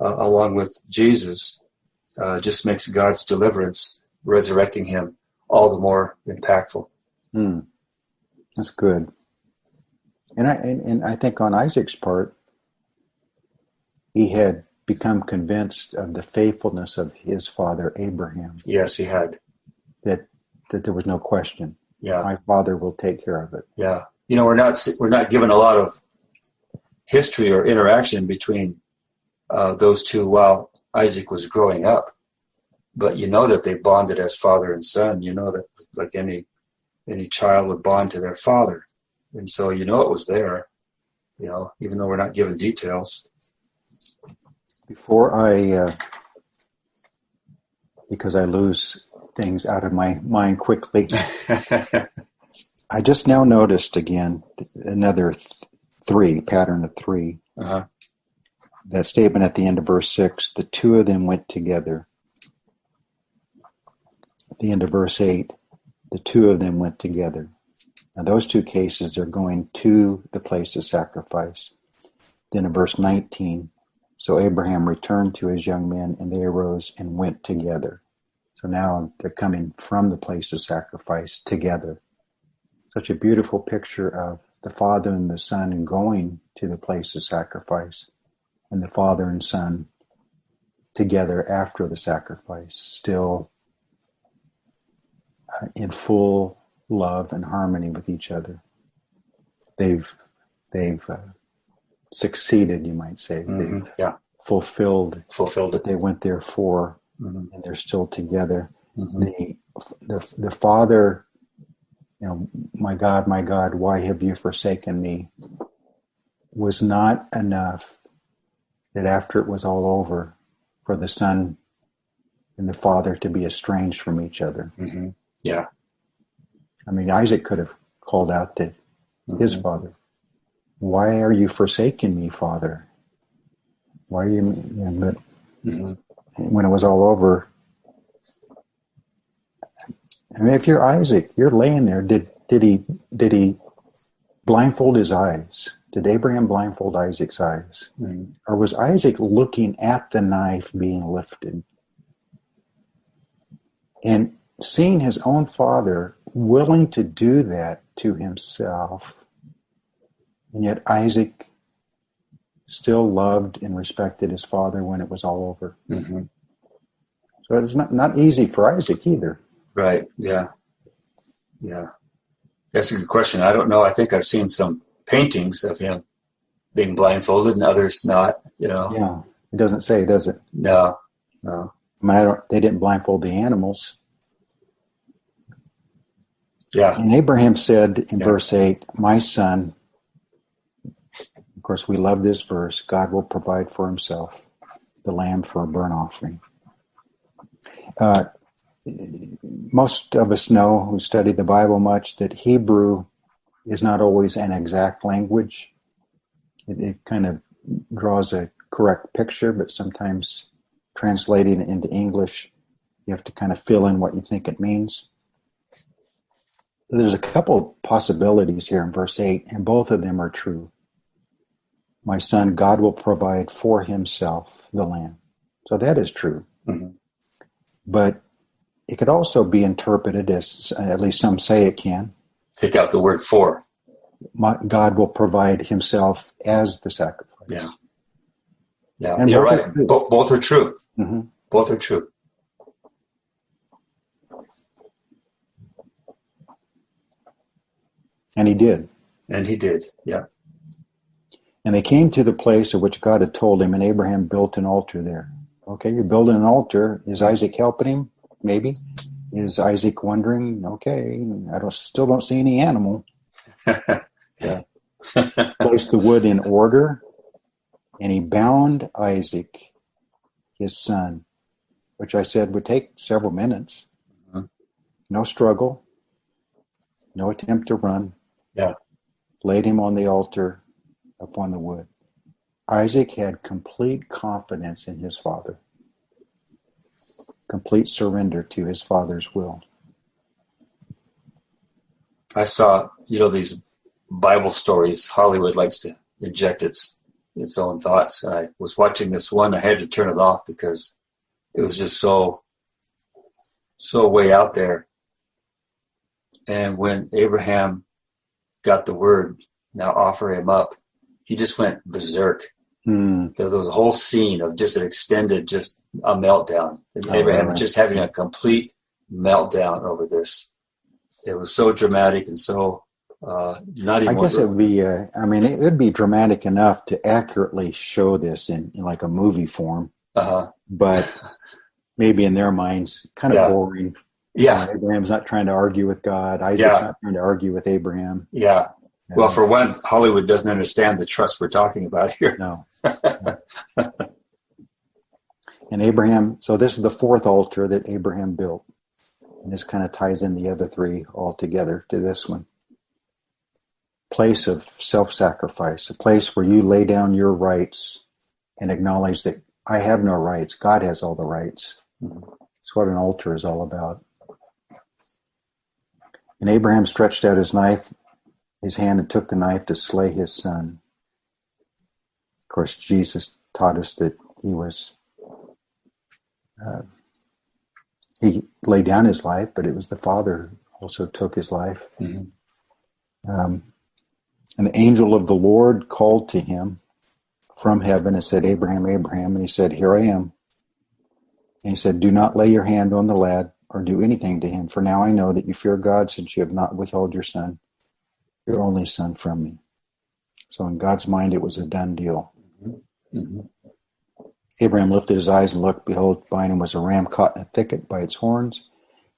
along with Jesus, just makes God's deliverance, resurrecting him, all the more impactful. That's good. And I think on Isaac's part, he had become convinced of the faithfulness of his father Abraham. Yes, he had. That there was no question. Yeah, my Father will take care of it. Yeah, you know, we're not given a lot of history or interaction between those two while Isaac was growing up, but you know that they bonded as father and son. You know that like any child would bond to their father, and so you know it was there. You know, even though we're not given details. Before because I lose things out of my mind quickly. I just now noticed again another pattern of three. Uh-huh. That statement at the end of verse 6, the two of them went together. At the end of verse 8, the two of them went together. Now those two cases, they're going to the place of sacrifice. Then in verse 19, so Abraham returned to his young men, and they arose and went together. So now they're coming from the place of sacrifice together. Such a beautiful picture of the Father and the Son going to the place of sacrifice, and the Father and Son together after the sacrifice, still in full love and harmony with each other. They've succeeded, you might say. Mm-hmm. They've fulfilled it. They went there for. Mm-hmm. And they're still together. Mm-hmm. The Father, you know, my God, why have you forsaken me? Was not enough that after it was all over, for the Son and the Father to be estranged from each other. Mm-hmm. Yeah. I mean, Isaac could have called out to his father, "Why are you forsaking me, Father? Why are you?" But when it was all over, I mean, if you're Isaac, you're laying there. Did he blindfold his eyes? Did Abraham blindfold Isaac's eyes? Or was Isaac looking at the knife being lifted and seeing his own father willing to do that to himself, and yet Isaac still loved and respected his father when it was all over? So it's not easy for Isaac either. Right. Yeah. That's a good question. I don't know. I think I've seen some paintings of him being blindfolded and others not, you know. Yeah. It doesn't say, does it? No. I mean, they didn't blindfold the animals. Yeah. And Abraham said in verse 8, my son, of course, we love this verse, God will provide for himself the lamb for a burnt offering. Most of us know, who study the Bible much, that Hebrew is not always an exact language. It kind of draws a correct picture, but sometimes translating it into English, you have to kind of fill in what you think it means. there's a couple possibilities here in verse 8, and both of them are true. My son, God will provide for himself the land. So that is true. Mm-hmm. But it could also be interpreted as, at least some say it can. Take out the word for. God will provide himself as the sacrifice. Yeah. Yeah, and you're right. Both are true. Mm-hmm. Both are true. And he did. And he did, yeah. And they came to the place of which God had told him, and Abraham built an altar there. Okay, you're building an altar. Is Isaac helping him? Maybe. Is Isaac wondering, okay, still don't see any animal. Yeah. Placed the wood in order, and he bound Isaac, his son, which I said would take several minutes. Mm-hmm. No struggle, no attempt to run. Yeah. Laid him on the altar upon the wood. Isaac had complete confidence in his father. Complete surrender to his father's will. I saw, these Bible stories. Hollywood likes to inject its own thoughts. I was watching this one. I had to turn it off because it was just so way out there. And when Abraham got the word, now offer him up, he just went berserk. There was a whole scene of just an extended, just a meltdown. And Abraham was just having a complete meltdown over this. It was so dramatic and so not even. I guess it would be. It would be dramatic enough to accurately show this in like a movie form. But maybe in their minds, kind of boring. Yeah, Abraham's not trying to argue with God. Isaac's not trying to argue with Abraham. Yeah. Well, for one, Hollywood doesn't understand the trust we're talking about here. No. And Abraham, so this is the fourth altar that Abraham built. And this kind of ties in the other three all together to this one. Place of self-sacrifice, a place where you lay down your rights and acknowledge that I have no rights. God has all the rights. That's what an altar is all about. And Abraham stretched out his hand and took the knife to slay his son. Of course, Jesus taught us that he laid down his life, but it was the Father who also took his life. And the angel of the Lord called to him from heaven and said, Abraham, Abraham. And he said, here I am. And he said, do not lay your hand on the lad or do anything to him, for now I know that you fear God, since you have not withheld your son, your only son, from me. So in God's mind, it was a done deal. Abraham lifted his eyes and looked. Behold, behind him was a ram caught in a thicket by its horns.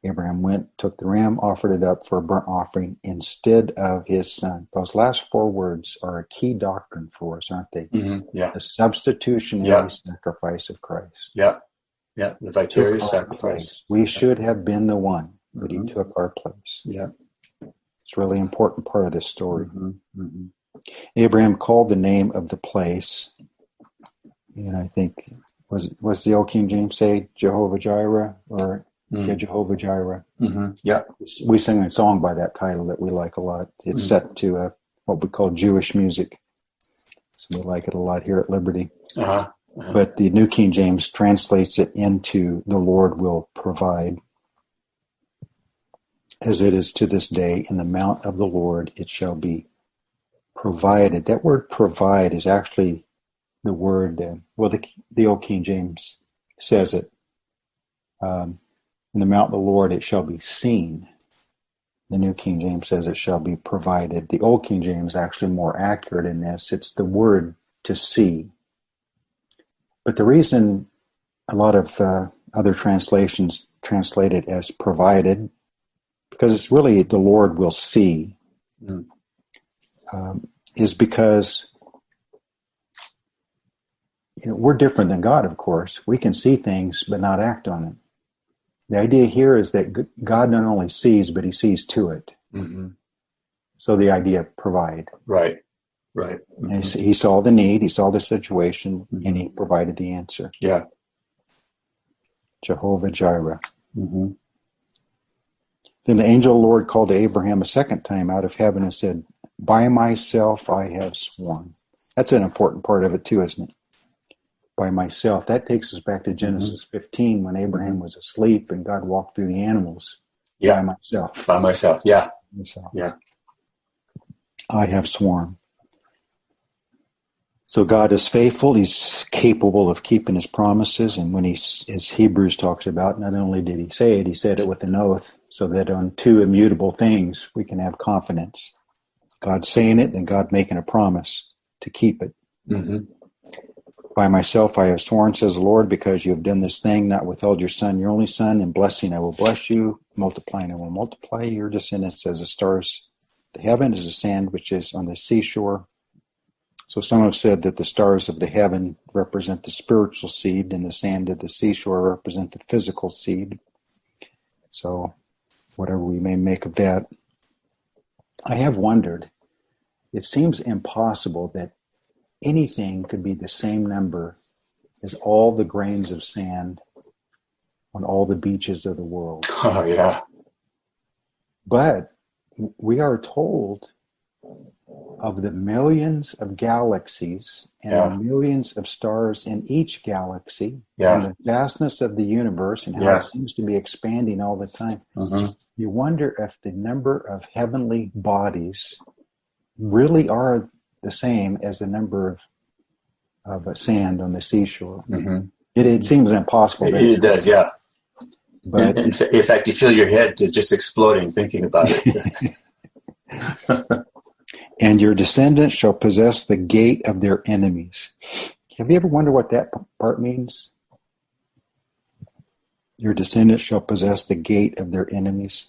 Abraham went, took the ram, offered it up for a burnt offering instead of his son. Those last four words are a key doctrine for us, aren't they? Yeah. The substitutionary sacrifice of Christ. Yeah. Yeah. The vicarious sacrifice. We should have been the one, but he took our place. Yeah. It's a really important part of this story. Abraham called the name of the place, and I think, was the old King James say Jehovah Jireh or Jehovah Jireh? Yeah. We sing a song by that title that we like a lot. It's set to what we call Jewish music. So we like it a lot here at Liberty. But the New King James translates it into the Lord will provide. As it is to this day, in the mount of the Lord it shall be provided. That word provide is actually the word, the old King James says it. In the mount of the Lord it shall be seen. The New King James says it shall be provided. The old King James is actually more accurate in this. It's the word to see. But the reason a lot of other translations translate it as provided, because it's really the Lord will see, is because we're different than God, of course. We can see things but not act on it. The idea here is that God not only sees, but he sees to it. So the idea provide. Right. And he saw the need, he saw the situation, and he provided the answer. Yeah. Jehovah Jireh. Then the angel of the Lord called to Abraham a second time out of heaven and said, by myself I have sworn. That's an important part of it too, isn't it? By myself. That takes us back to Genesis 15 when Abraham was asleep and God walked through the animals. Yeah. By myself. By myself. Yeah. Myself. Yeah. I have sworn. So God is faithful. He's capable of keeping his promises. And when as Hebrews talks about, not only did he say it, he said it with an oath, so that on two immutable things we can have confidence. God saying it, then God making a promise to keep it. Mm-hmm. By myself I have sworn, says the Lord, because you have done this thing, not withheld your son, your only son. In blessing I will bless you, multiplying I will multiply your descendants as the stars of the heaven, as the sand which is on the seashore. So some have said that the stars of the heaven represent the spiritual seed and the sand of the seashore represent the physical seed. So whatever we may make of that. I have wondered, it seems impossible that anything could be the same number as all the grains of sand on all the beaches of the world. Oh, yeah. But we are told of the millions of galaxies and the millions of stars in each galaxy and the vastness of the universe and how it seems to be expanding all the time. Mm-hmm. You wonder if the number of heavenly bodies really are the same as the number of sand on the seashore. Mm-hmm. It seems impossible. It does, yeah. But in fact, you feel your head just exploding thinking about it. And your descendants shall possess the gate of their enemies. Have you ever wondered what that part means? Your descendants shall possess the gate of their enemies.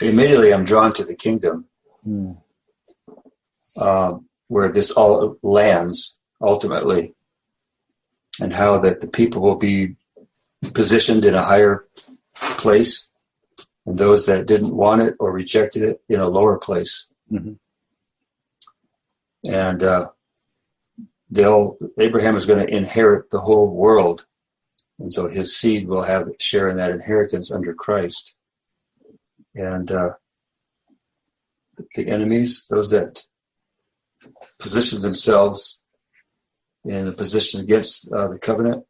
Immediately I'm drawn to the kingdom, where this all lands ultimately, and how that the people will be positioned in a higher place, and those that didn't want it or rejected it in a lower place. Mm-hmm. And Abraham is going to inherit the whole world, and so his seed will have share in that inheritance under Christ. And the enemies, those that position themselves in a position against the covenant,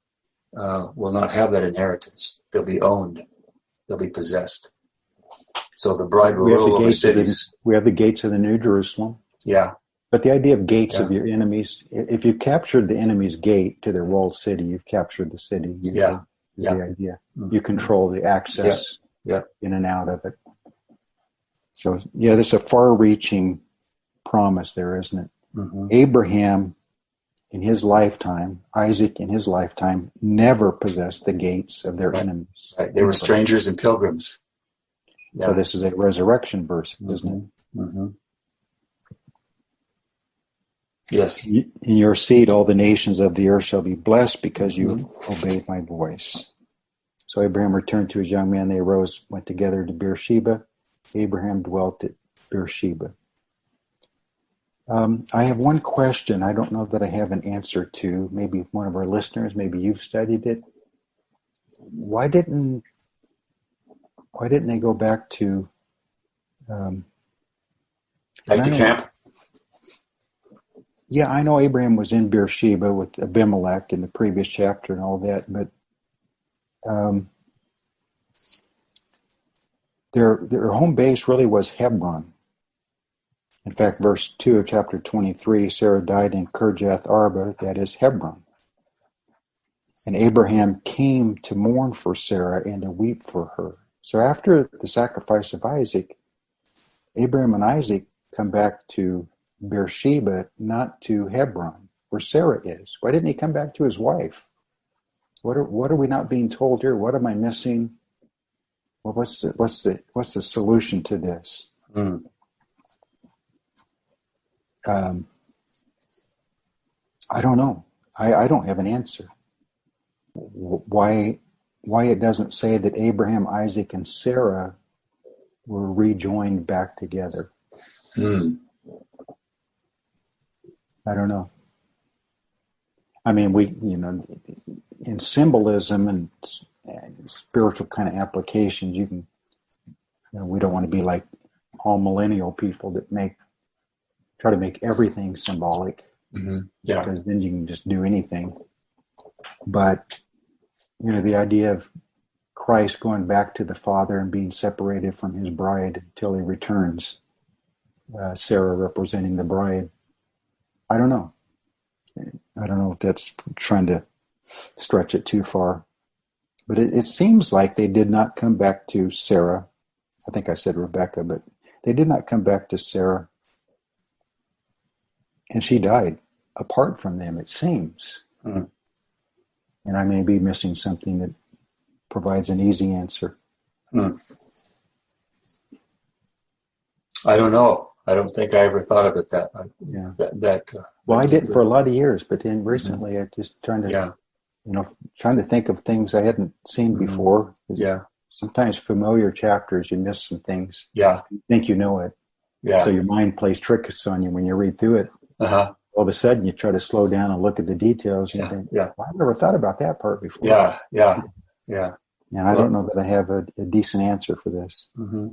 will not have that inheritance. They'll be owned. They'll be possessed. So the bride will rule over cities. We have the gates of the New Jerusalem. Yeah. But the idea of gates of your enemies, if you've captured the enemy's gate to their walled city, you've captured the city. Is the idea. Mm-hmm. You control the access in and out of it. So, there's a far-reaching promise there, isn't it? Mm-hmm. Abraham, in his lifetime, Isaac, in his lifetime, never possessed the gates of their enemies. Right. They were strangers and pilgrims. Yeah. So this is a resurrection verse, isn't it? Mm-hmm. Yes. In your seed, all the nations of the earth shall be blessed because you obeyed my voice. So Abraham returned to his young man. They arose, went together to Beersheba. Abraham dwelt at Beersheba. I have one question I don't know that I have an answer to. Maybe one of our listeners, maybe you've studied it. Why didn't they go back to camp? Yeah, I know Abraham was in Beersheba with Abimelech in the previous chapter and all that, but their home base really was Hebron. In fact, verse 2 of chapter 23, Sarah died in Kirjath Arba, that is Hebron. And Abraham came to mourn for Sarah and to weep for her. So after the sacrifice of Isaac, Abraham and Isaac come back to Beersheba, not to Hebron, where Sarah is. Why didn't he come back to his wife? What are we not being told here? What am I missing? Well, what's the solution to this? I don't know. I don't have an answer. Why it doesn't say that Abraham, Isaac, and Sarah were rejoined back together? I don't know. I mean, in symbolism spiritual kind of applications. You can, we don't want to be like all millennial people that try to make everything symbolic. Mm-hmm. Yeah. Because then you can just do anything. But, the idea of Christ going back to the Father and being separated from his bride until he returns, Sarah representing the bride. I don't know. I don't know if that's trying to stretch it too far. But it seems like they did not come back to Sarah. I think I said Rebecca, but they did not come back to Sarah. And she died apart from them, it seems. Mm. And I may be missing something that provides an easy answer. Mm. I don't know. I don't think I ever thought of it that. Well, I did for a lot of years, but then recently I just trying to think of things I hadn't seen before. Yeah. Sometimes familiar chapters, you miss some things. Yeah. You think you know it. Yeah. So your mind plays tricks on you when you read through it. Uh-huh. All of a sudden, you try to slow down and look at the details. And you think, well, I've never thought about that part before. Yeah. And I don't know that I have a decent answer for this. Mm-hmm.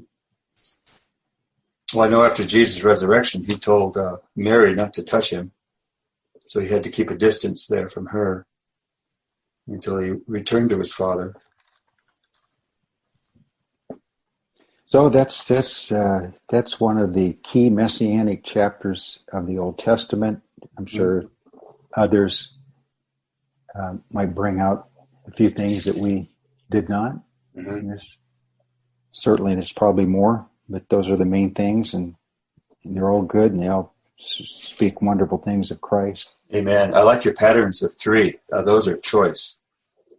Well, I know after Jesus' resurrection, he told Mary not to touch him. So he had to keep a distance there from her until he returned to his Father. So that's one of the key messianic chapters of the Old Testament. I'm sure others might bring out a few things that we did not. Mm-hmm. There's probably more, but those are the main things, and they're all good, and they all speak wonderful things of Christ. Amen. I like your patterns of three. Those are choice.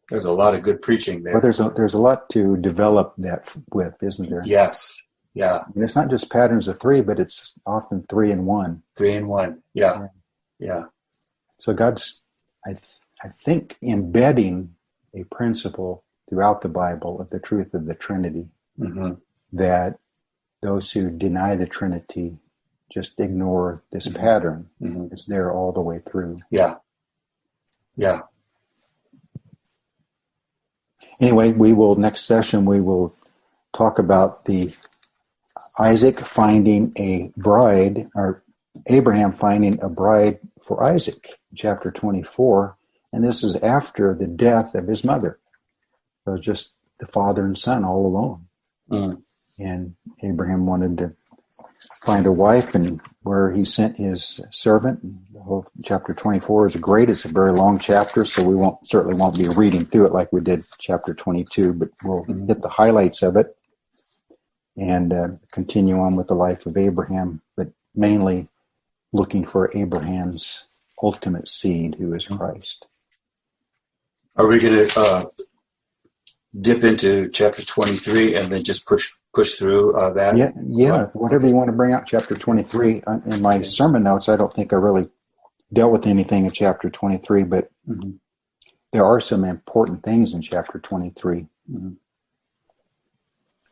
There's a lot of good preaching there. Well, there's a lot to develop that with, isn't there? Yes. Yeah. And it's not just patterns of three, but it's often 3 in 1. 3 in 1. Yeah. So God's, I think, embedding a principle throughout the Bible of the truth of the Trinity, that those who deny the Trinity just ignore this pattern. It's there all the way through. Yeah. Anyway, next session we will talk about the Isaac finding a bride, or Abraham finding a bride for Isaac, chapter 24. And this is after the death of his mother. So just the father and son all alone. And Abraham wanted to find a wife, and where he sent his servant. The whole chapter 24 is great. It's a very long chapter, so we certainly won't be reading through it like we did chapter 22, but we'll hit the highlights of it and continue on with the life of Abraham, but mainly looking for Abraham's ultimate seed, who is Christ. Are we going to dip into chapter 23 and then just push through that? Yeah. Whatever you want to bring out, chapter 23. In my sermon notes, I don't think I really dealt with anything in chapter 23, but there are some important things in chapter 23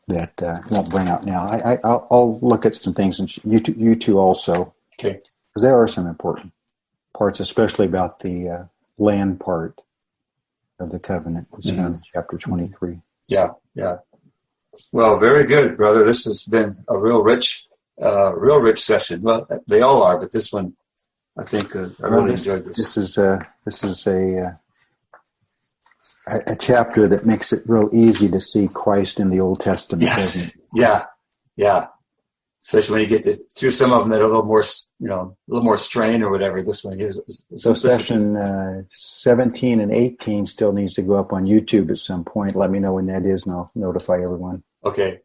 that I won't bring out now. I'll look at some things, and you two also. Okay. Because there are some important parts, especially about the land part of the covenant. It's found in chapter 23. Yeah. Well, very good, brother. This has been a real rich session. Well, they all are, but this one, I think, I really enjoyed this. This is a chapter that makes it real easy to see Christ in the Old Testament. Yes. Yeah. Especially when you get through some of them that are a little more strain or whatever. This one is. So session 17 and 18 still needs to go up on YouTube at some point. Let me know when that is, and I'll notify everyone. Okay.